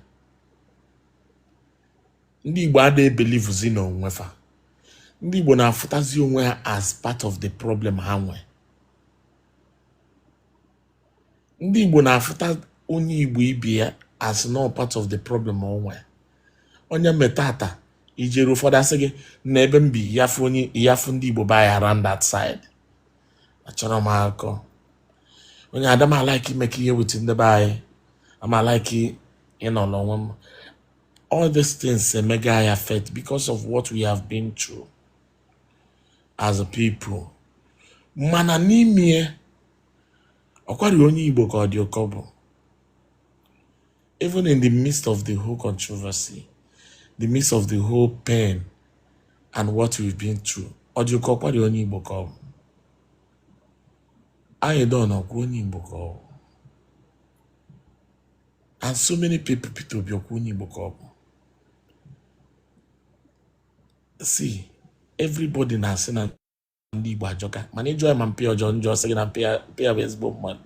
Speaker 1: Ndị Igbo adịghị believe zi n'onwe fa. Ndị Igbo na-afụtazi onwe ha as part of the problem ha nwe. Ndị Igbo na-afụta onye Igbo ibe ya as not part of the problem o nwe. Onye metata ijere ụfọdụ asị gị na ebe mbi yafu ndị Igbo by around that side. Achọrọ m akọ. Onye Adam like make ihe with ndị be anyị. I'm like all these things mega affect because of what we have been through as a people. Mana n'ime ọkwari onye Igbo ka ọ dị okobo. Even in the midst of the whole controversy, the midst of the whole pain and what we've been through, ọ dị ọkwari onye Igbo ka ọ bụ. I don't know onye Igbo ka ọ bụ. And so many people be okwu Igbo ka ọ bụ. See, everybody na-asị na ndị Igbo ajọka. Mana ịjụọ ma mpịa ọjọọ njọ sị gị na mpịa bụ ezigbo mmadụ.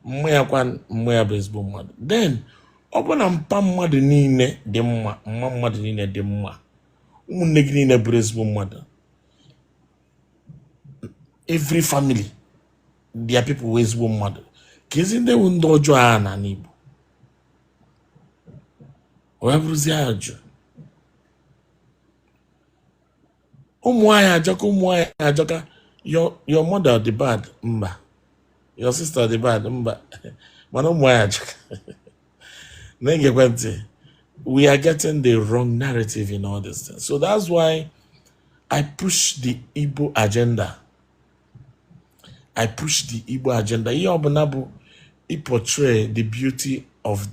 Speaker 1: Mmụọ ya bụ ezigbo mmadụ. Then, ọ bụ na mpa mmadụ niile dị mma, mma mmadụ niile dị mma. Ụmụnne gị niile bụrụ ezigbo mmadụ. Every family, their people were ezigbo mmadụ. Ka ezi ndị wu ndị ọjọọ a na n'Igbo. Wee bụrụzie ajụ. Ụmụ ajọka, your mother the bad, mba. Your sister the bad, mba. Mana ụmụ ajọka. Na-egekwentị, we are getting the wrong narrative in all this things. So that's why I push the Igbo agenda. I push the Igbo agenda. Ihe ọbụla bụ portray the beauty of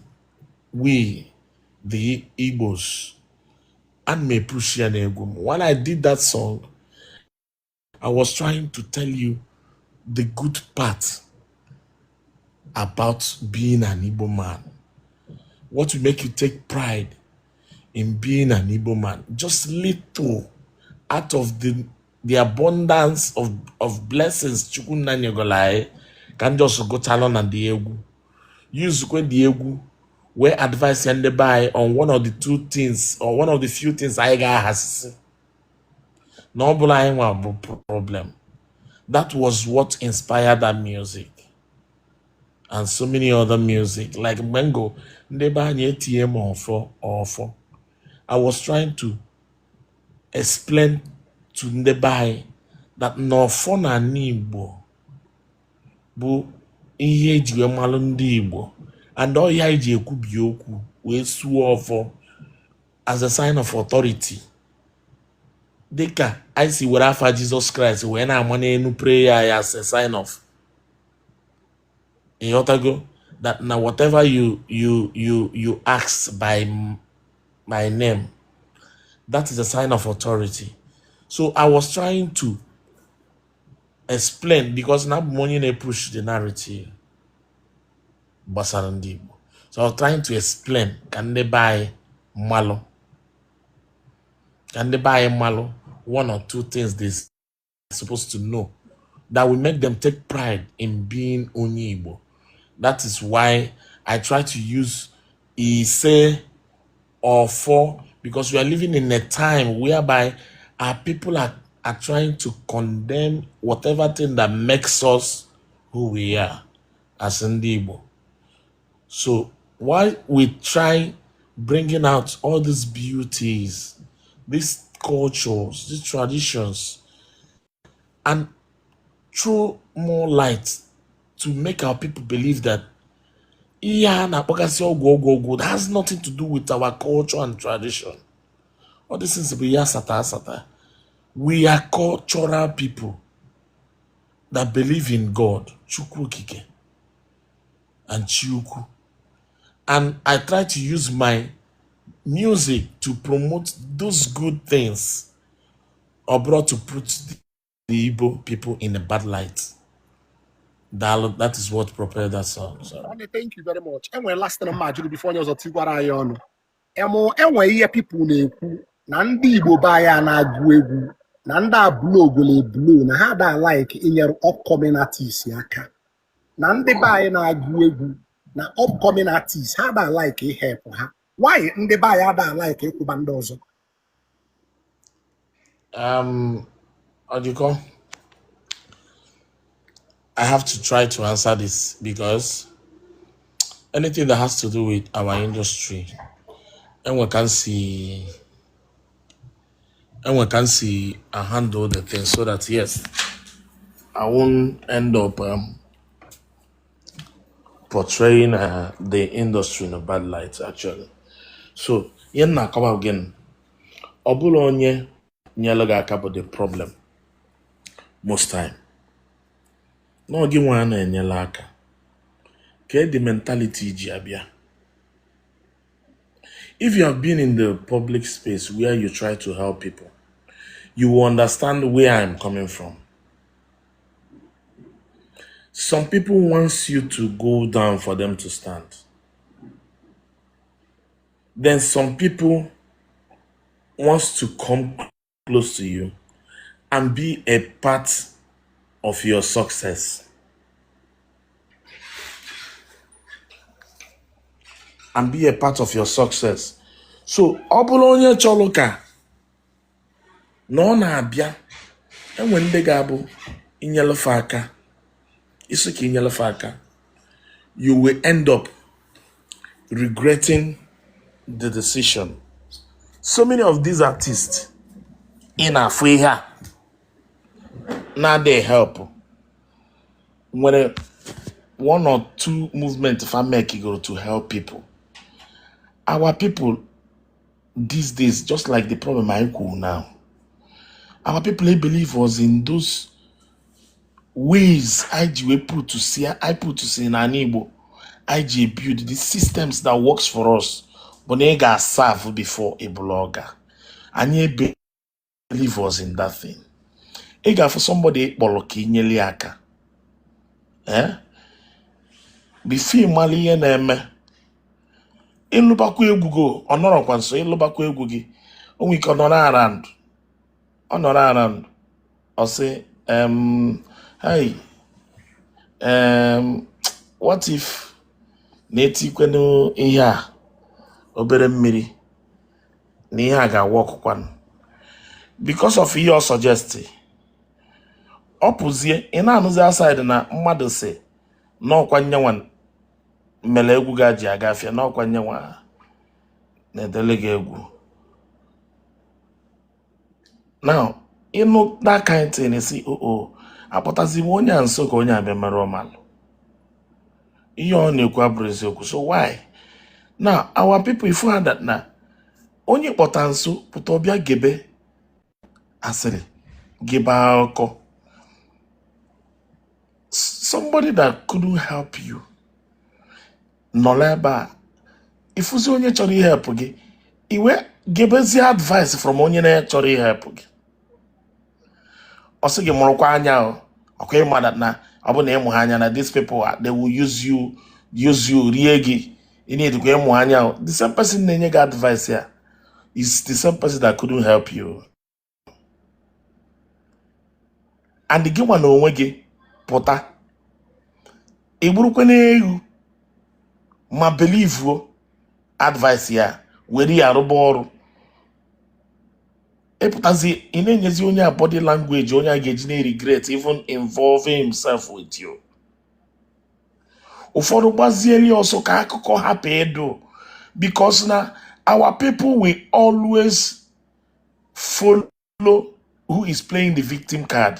Speaker 1: we, the Igbos. And me push ya n'egwu m. When I did that song, I was trying to tell you the good part about being an Igbo man. What will make you take pride in being an Igbo man? Just little out of the abundance of blessings Chukwu nna nyegolaye can just go talon and the egwu. Use the egwu where advice and the buy on one of the two things or one of the few things I got has no problem. That was what inspired that music and so many other music like Mengo Ndeba TM or I was trying to explain to Ndeba that no for na Igbo bụ ihe eji wee malụ ndị Igbo and all ya eji ekwubi okwu wee suo ọfọ as a sign of authority. Dịka I see were afa Jesus Christ wee na-ama n'enu prayer as a sign of ịghọtago that now whatever you ask by my name, that is a sign of authority. So I was trying to explain because now money they push the narrative. So I was trying to explain, can they buy malo? Can they buy malo? One or two things they're supposed to know that will make them take pride in being Onyibo. That is why I try to use Ise or for, because we are living in a time whereby our people are trying to condemn whatever thing that makes us who we are as Ndibo. So while we try bringing out all these beauties, these cultures, these traditions, and throw more light to make our people believe that that has nothing to do with our culture and tradition. All these things we are sata. We are cultural people that believe in God, Chukwu Kike and Chiuku. And I try to use my music to promote those good things or brought to put the Igbo people in a bad light. That is what propelled that song.
Speaker 2: Thank you very much. And when last time I before you was a Tigwara Ion, and people na-ekwu na ndị Igbo ba ya na-agụ egwu na ndị abụọ blue na ha da like inyere upcoming artists aka na ndị ba ya na-agụ egwu na upcoming artists ha da like help ha. Why ndị ba ya da like ịkwụba ndị ọzọ?
Speaker 1: Ojiko, I have to try to answer this because anything that has to do with our industry, and we can see and handle the thing so that yes, I won't end up portraying the industry in a bad light actually. So yen na come again. Obula onye nyelo ga aka the problem most time. No gi nwa na enyela aka. Ke the mentality ji abia. If you have been in the public space where you try to help people, you will understand where I'm coming from. Some people want you to go down for them to stand. Then some people wants to come close to you and be a part of your success. And be a part of your success. So, obulonye choloka no na abia enwe ndị ga-abụ inyelefe aka isi ka inyelefe aka, you will end up regretting the decision. So many of these artists in Africa now they help when one or two movements if I make it go to help people. Our people these days, just like the problem I cool now, our people they believe was in those ways I put to see in Anibo, IG build the systems that works for us, but they got served before a blogger. And you believe was in that thing. ị ga-afụ somebody kpọrọ ka inyeli aka bifo mali ihe na-eme ịlụbakwa egwu gị ọ nọrọkwa nso ịlụbakwa egwu gị o nwere ike ọ nọrọ around ọ sị hey what if na-etikwenụ ihe a obere mmiri na ihe a ga-awa ọkụkwanụ because of ihe ọ suggest ọ pụzie ị na-anụzi aside na mmadụ si n'ọkwa nyenwa mere egwu ga-ji agafịa n'ọkwa nyenwa na-edele gị egwu now ịnụ that kind thing esi akpọtazi m onye a nso ka onye abịa mere ọmalụ ihe ọ na-ekwu abụrụ eziokwu. So why now our people if had that na onye kpọta nso pụta ọbịa gebe asịrị gebe akụkọ somebody that couldn't help you nọrọ ebe a ifuzi onye chọrọ ihepụ gị iwe gebezie advice from onye na-chọrọ ihepụ gị ọ sị gị mụrụkwa anya ọkwa ịma na ọ bụ na ịmụ ha anya na these people they will use you rie gị ị na-edikwa ịmụ anya the same person na-enye gị advice ya is the same person that couldn't help you and gị nwa na onwe gị pụta igburukwe n'egwu ma believe advice ya were ya rụba ọrụ epụtazi ị na-enyezi onye a body language onye a ga-eji na-regret even involving himself with you. Ụfọdụ gbazieli ọsọ ka akụkọ hapụ edo because na our people will always follow who is playing the victim card.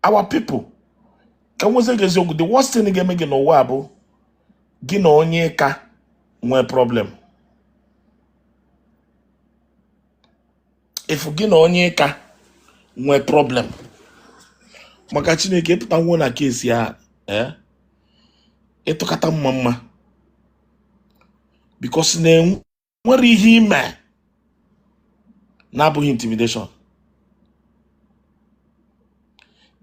Speaker 1: Our people ka nweze gị eziokwu the worst thing ga-eme gị n'ụwa bụ gị na onye ka nwee problem. If gị na onye ka nwee problem maka Chineke ịpụta nwo na kesi ya ịtụkata mma because na nwere ihe ime na-abụghị intimidation.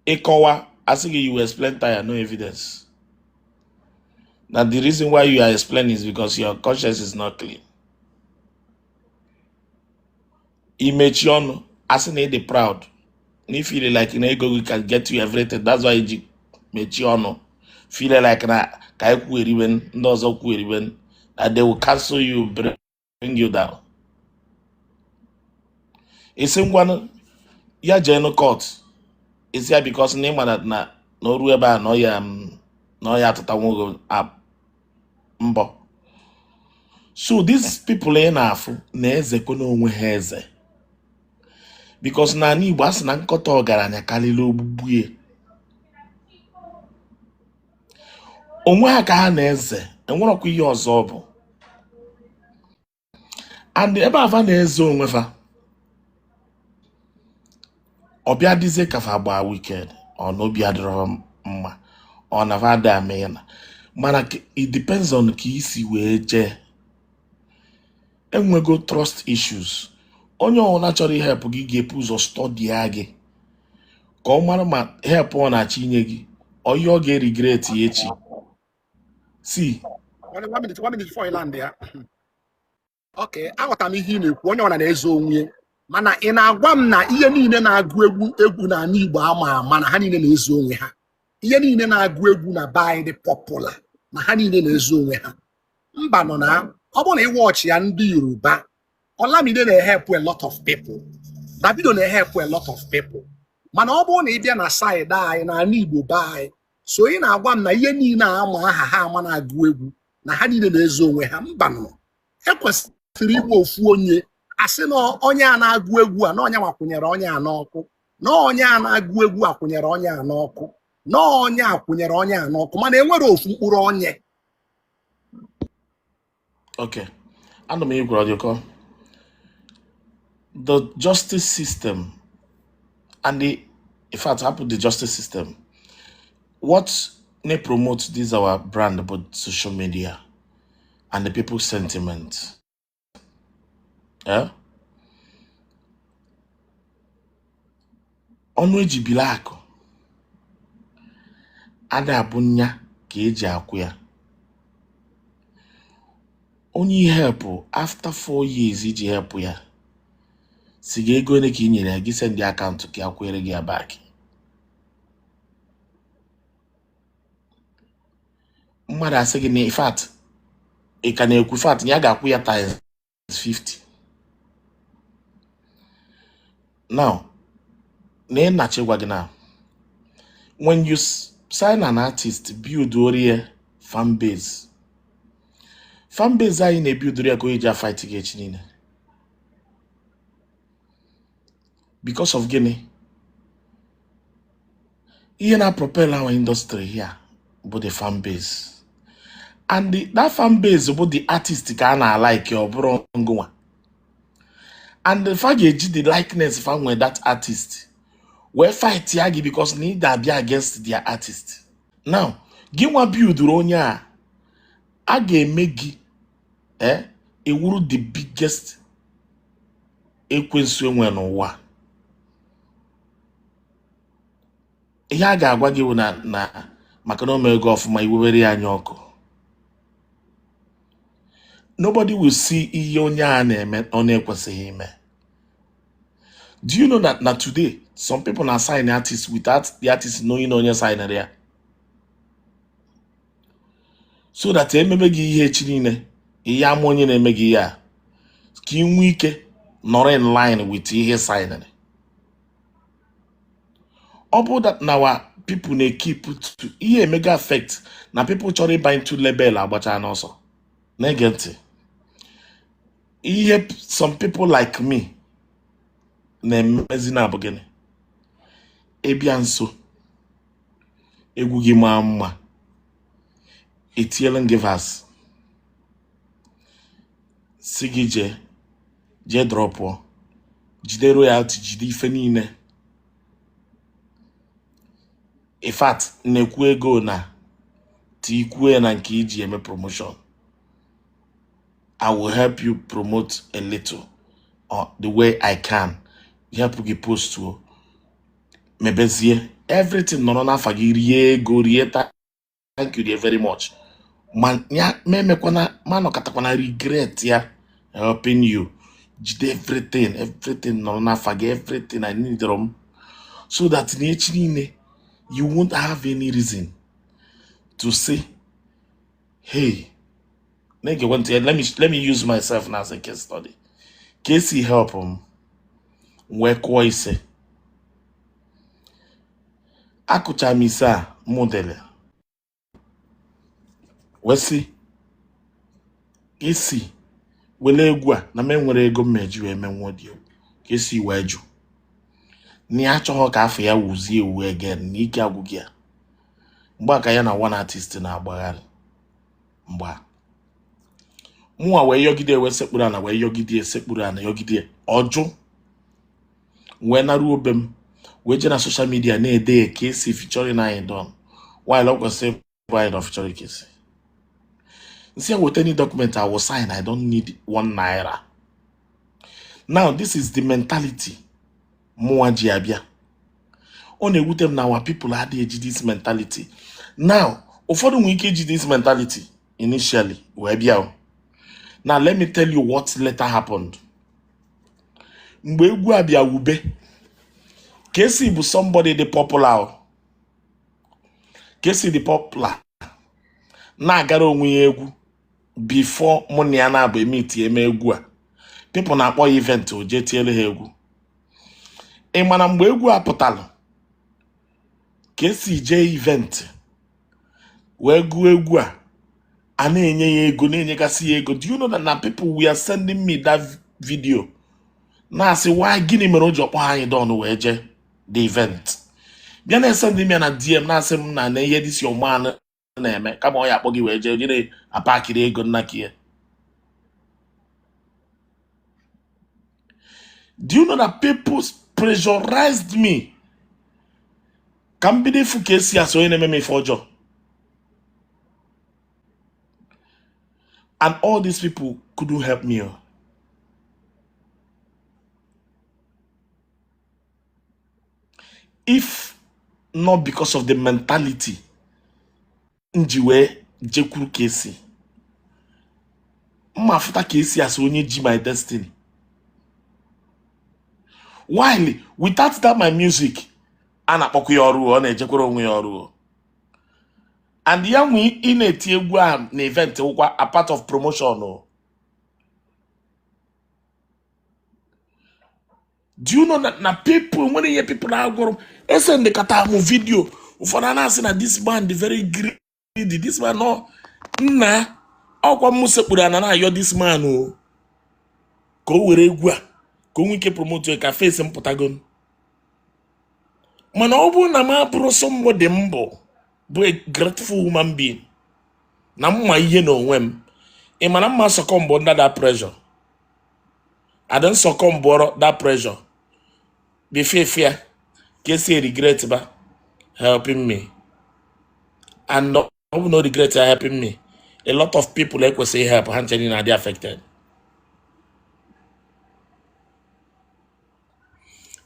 Speaker 1: Ịkọwa asị gị you explain tire no evidence. Now the reason why you are explaining is because your conscience is not clean. Imechi ọnụ asị na ịdị proud na feel like na ego can get you everything. That's why you mechi ọnụ feel like na ka ekwu eriben ndị ọzọ kwu eriben that they will cancel you, bring you down. Isi ngwanụ ya jee no court isi ya because na ịma na oru ebe a na ya atụta nwogo mbọ. So these people ị na-afụ na-ezekwa n'onwe ha eze because na anyị Igbo asị na nkọta ọgaranya karịrị ogbugbu ya. Onwe ha ka ha na-eze enwerọkwa ihe ọzọ ọ bụ and ebe afa na-eze onwe fa ọbịa dịzie ka fa gbaa weekend ọ na obi adịrọ mma ọ na fa da ame ya na mana it depends on ka isi wee jee. Enwego trust issues. Onye ọbụla chọrọ help gị ga-epu ụzọ study gị ka ọ mara ma help ọ na-achọ inye gị ọ ihe ọ ga-regret ya echi. See,
Speaker 2: 1 minute before you land there. Okay, aghọtara m ihe ị na-ekwu onye ọbụla na-ezo onwe mana ị na-agwa m na ihe niile na-agụ egwu na ala Igbo ama na ha niile na-ezo onwe ha. Ihe niile na-agụ egwu na be dị popular na ha niile na-ezo onwe ha. Mba nọ na ọ bụrụ na ị watch ya ndị Yoruba Olamide na-help a lot of people. Davido na-help a lot of people. Mana ọ bụrụ na ị bịa na side anyị na ala Igbo be anyị so ị na-agwa m na ihe niile ama aha ha ama na-agụ egwu na ha niile na-ezo onwe ha. Mba nọ ekwesịrị igwe ofu onye asị na onye a na-agụ egwu a na onye akwụnyere onye a n'ọkụ na onye a na-agụ egwu akwụnyere onye a n'ọkụ na onye akwụnyere onye a n'ọkụ mana enwere ofu mkpụrụ onye.
Speaker 1: Okay, ana m igwara gị kọ the justice system and in fact happen the justice system what they promote this our brand about social media and the people's sentiment. Yeah, ọnụ ejibili akụ ada abụ nya ka eji akwụ ya. Onye help after 4 years iji help ya si ga ego ole ka i nyere ya gị send akaụntụ ka akwere gị ya back. Mmadụ asị gị na in fact ị ka na-ekwu fact ya ga-akwụ ya times 50. Now na ị na-achịgwa gị na when you sign an artist build orie fan base anyị na-ebuild ya ka onye ji fight gị echi niile because of gịnị? Ihe na propel our industry here bụ the fan base, and that fan base bụ the artist ka a na-like ọ bụrụ ngụnwa, and the fa ga-eji the likeness fa nwee that artist wee fight ya gị because na ị ga-abịa against their artist. Now gị nwa builduru onye a ga-eme gị ewuru the biggest ekwensu enwe n'ụwa. Ihe a ga-agwa gị bụ na maka na omego ọfụma iwewere ya anya ọkụ. Nobody will see ihe onye a na-eme ọ na-ekwesịghị ime. Do you know that na today some people na sign artists without the artist knowing onye signed ya, so that emebe gị ihe echi niile ihe ama onye na-eme gị ya ka ị nwee ike nọrọ in line with ihe signed. Ọ bụ that now people na keep to ihe mega affect na people chọrọ ịba into label agbacha n'ọsọ. Na-ege ntị, ihe some people like me na-emezi na abụ gịnị? Ebia nso egwu gị maa mma etiela gị verse si gị jee drọpụọ jide royalty jide ife niile. In fact na-ekwu ego na tikwue na nke iji eme promotion. I will help you promote a little the way I can. Help you post to mebezie everything nọrọ n'afa gị rie ego rie thank you very much. Man ya memekwana manọkatakwana regret ya helping you jide everything nọrọ n'afa gị everything I need them, so that n'echi niile you won't have any reason to say, hey, let me use myself now as a case study. Casey help him wee kụọ ise akụcha m ise a model wesi isi wele egwu a na me nwere ego mmeji wee menwo dị ka esi wee jụ ni achọghọ ka afọ ya wuzie ewu again na ike agwụgị ya mgbe aka ya na one artist na-agbagharị mgbe mụnwa wee yọgide wee sekpuru ana wee yọgide sekpuru ana yọgide ọjụ wee narụ obe m wee je na social media na-ede ka esi featuring anyị don while ọ kwesịrị bụ anyị featuring Casey. Nsi with any document I will sign, I don't need 1 naira. Now this is the mentality mụnwa ji abịa. Ọ na-ewute m na our people adịghị this mentality. Now ụfọdụ nwere ike iji this mentality initially wee bịa. Now let me tell you what later happened. Mgbe egwu abịa wube, Casey bụ somebody the popular. Casey the popular na-agara onwe ya egwu before money ya na-abụ emiti eme egwu a. People na-akpọ event o je tiele ha egwu. Ị mana mgbe egwu a pụtalụ, Casey je event wee gụọ egwu a na-enye ya ego na-enyegasị ya ego. Do you know that now people were sending me that video na-asị why gịnị mere o ji ọkpọ anyị don wee je the event? Bịa na-esendị m ya na DM na-asị m na ihe this your man na-eme kama ọ ya akpọ gị wee je jere apakiri ego nnaki. Do you know that people pressurized me ka m bido ifu ka esi asị onye na-eme m ife ọjọọ? And all these people couldn't help me. if not because of the mentality nji wee jekwuru Kcee, mma afụta Kcee as onye ji my destiny. While without that my music, a na-akpọkwa ya ọrụ, ọ na-ejekwara onwe ya ọrụ. And ya nwe ị na-eti egwu a na event wụkwa a part of promotion. Do you know that na people, when you hear people na-agwụrụ, send the kata mu video, ụfọdụ na-asị na this man dị very greedy, this man no, nna ọkwa m sekpuru ana na-ayọ this man o, ka o were egwu a ka o nwee ike promote ka face mpụtagon. Mana ọ bụrụ na m abụrụ somebody mbụ bụ a grateful human being na mma ihe n'onwe m, ị mana mma succumb under that pressure. I don't succumb under that pressure. Be fear, Kcee regret ba helping me, and no regret helping me. A lot of people like we say help, and are they affected.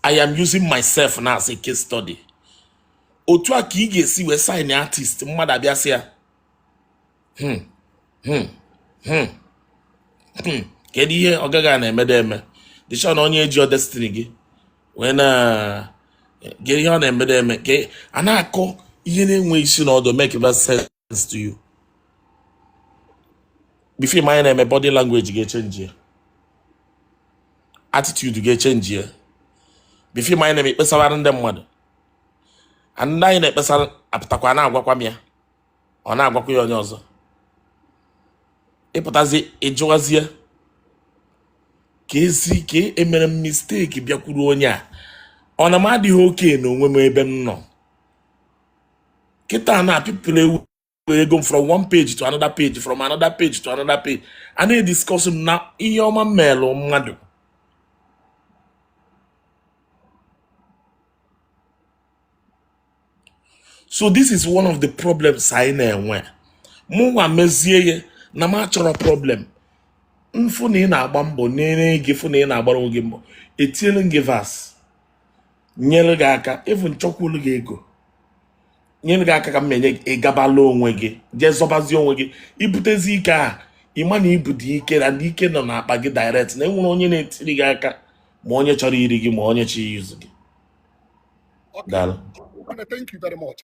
Speaker 1: I am using myself now as a case study. Otu a ka ị ga-esi wee sign artist mmadụ abịa sị ya kedu ihe ọ gaghị na-emede eme dịcha na onye eji destiny gị wee na gị ihe ọ na-emede eme ka a na-akọ ihe na-enwe isi na ọdụ make that sense to you. Before my na-eme body language ga-echenji ya, attitude ga-echenji ya. Before my na-eme ikpesawara ndị mmadụ, and anyị na-ekpesara apụtakwa na-agwakwa m ya, ọ na-agwakwa ya onye ọzọ. Ịpụtazi ịjụwazie ka ezi ka emere m mistake bịakwuru onye a, ọ na m adịghị oke na onwe m ebe m nọ kịta na people ewu ego from one page to another page, from another page to another page, a na-ediscuss na ihe ọma melụ mmadụ. So this is one of the problems I na-enwe. Mụnwa mezie ya na m achọrọ problem. Mfu na ị na-agba mbọ nene gị, fụ na ị na-agbara oge mbọ, etielu gị vas, nyere gị aka, even chọkwulu gị ego, nyere gị aka ka m menye ịgabala onwe gị, jee zọbazie onwe gị, ibutezi ike a, ịma na ibu dị ike na ndị ike nọ n'akpa gị direct, na enwere onye na-etiri gị aka, ma onye chọrọ iri gị, ma onye chọrọ yuzu gị. Daalụ.
Speaker 2: Thank you very much.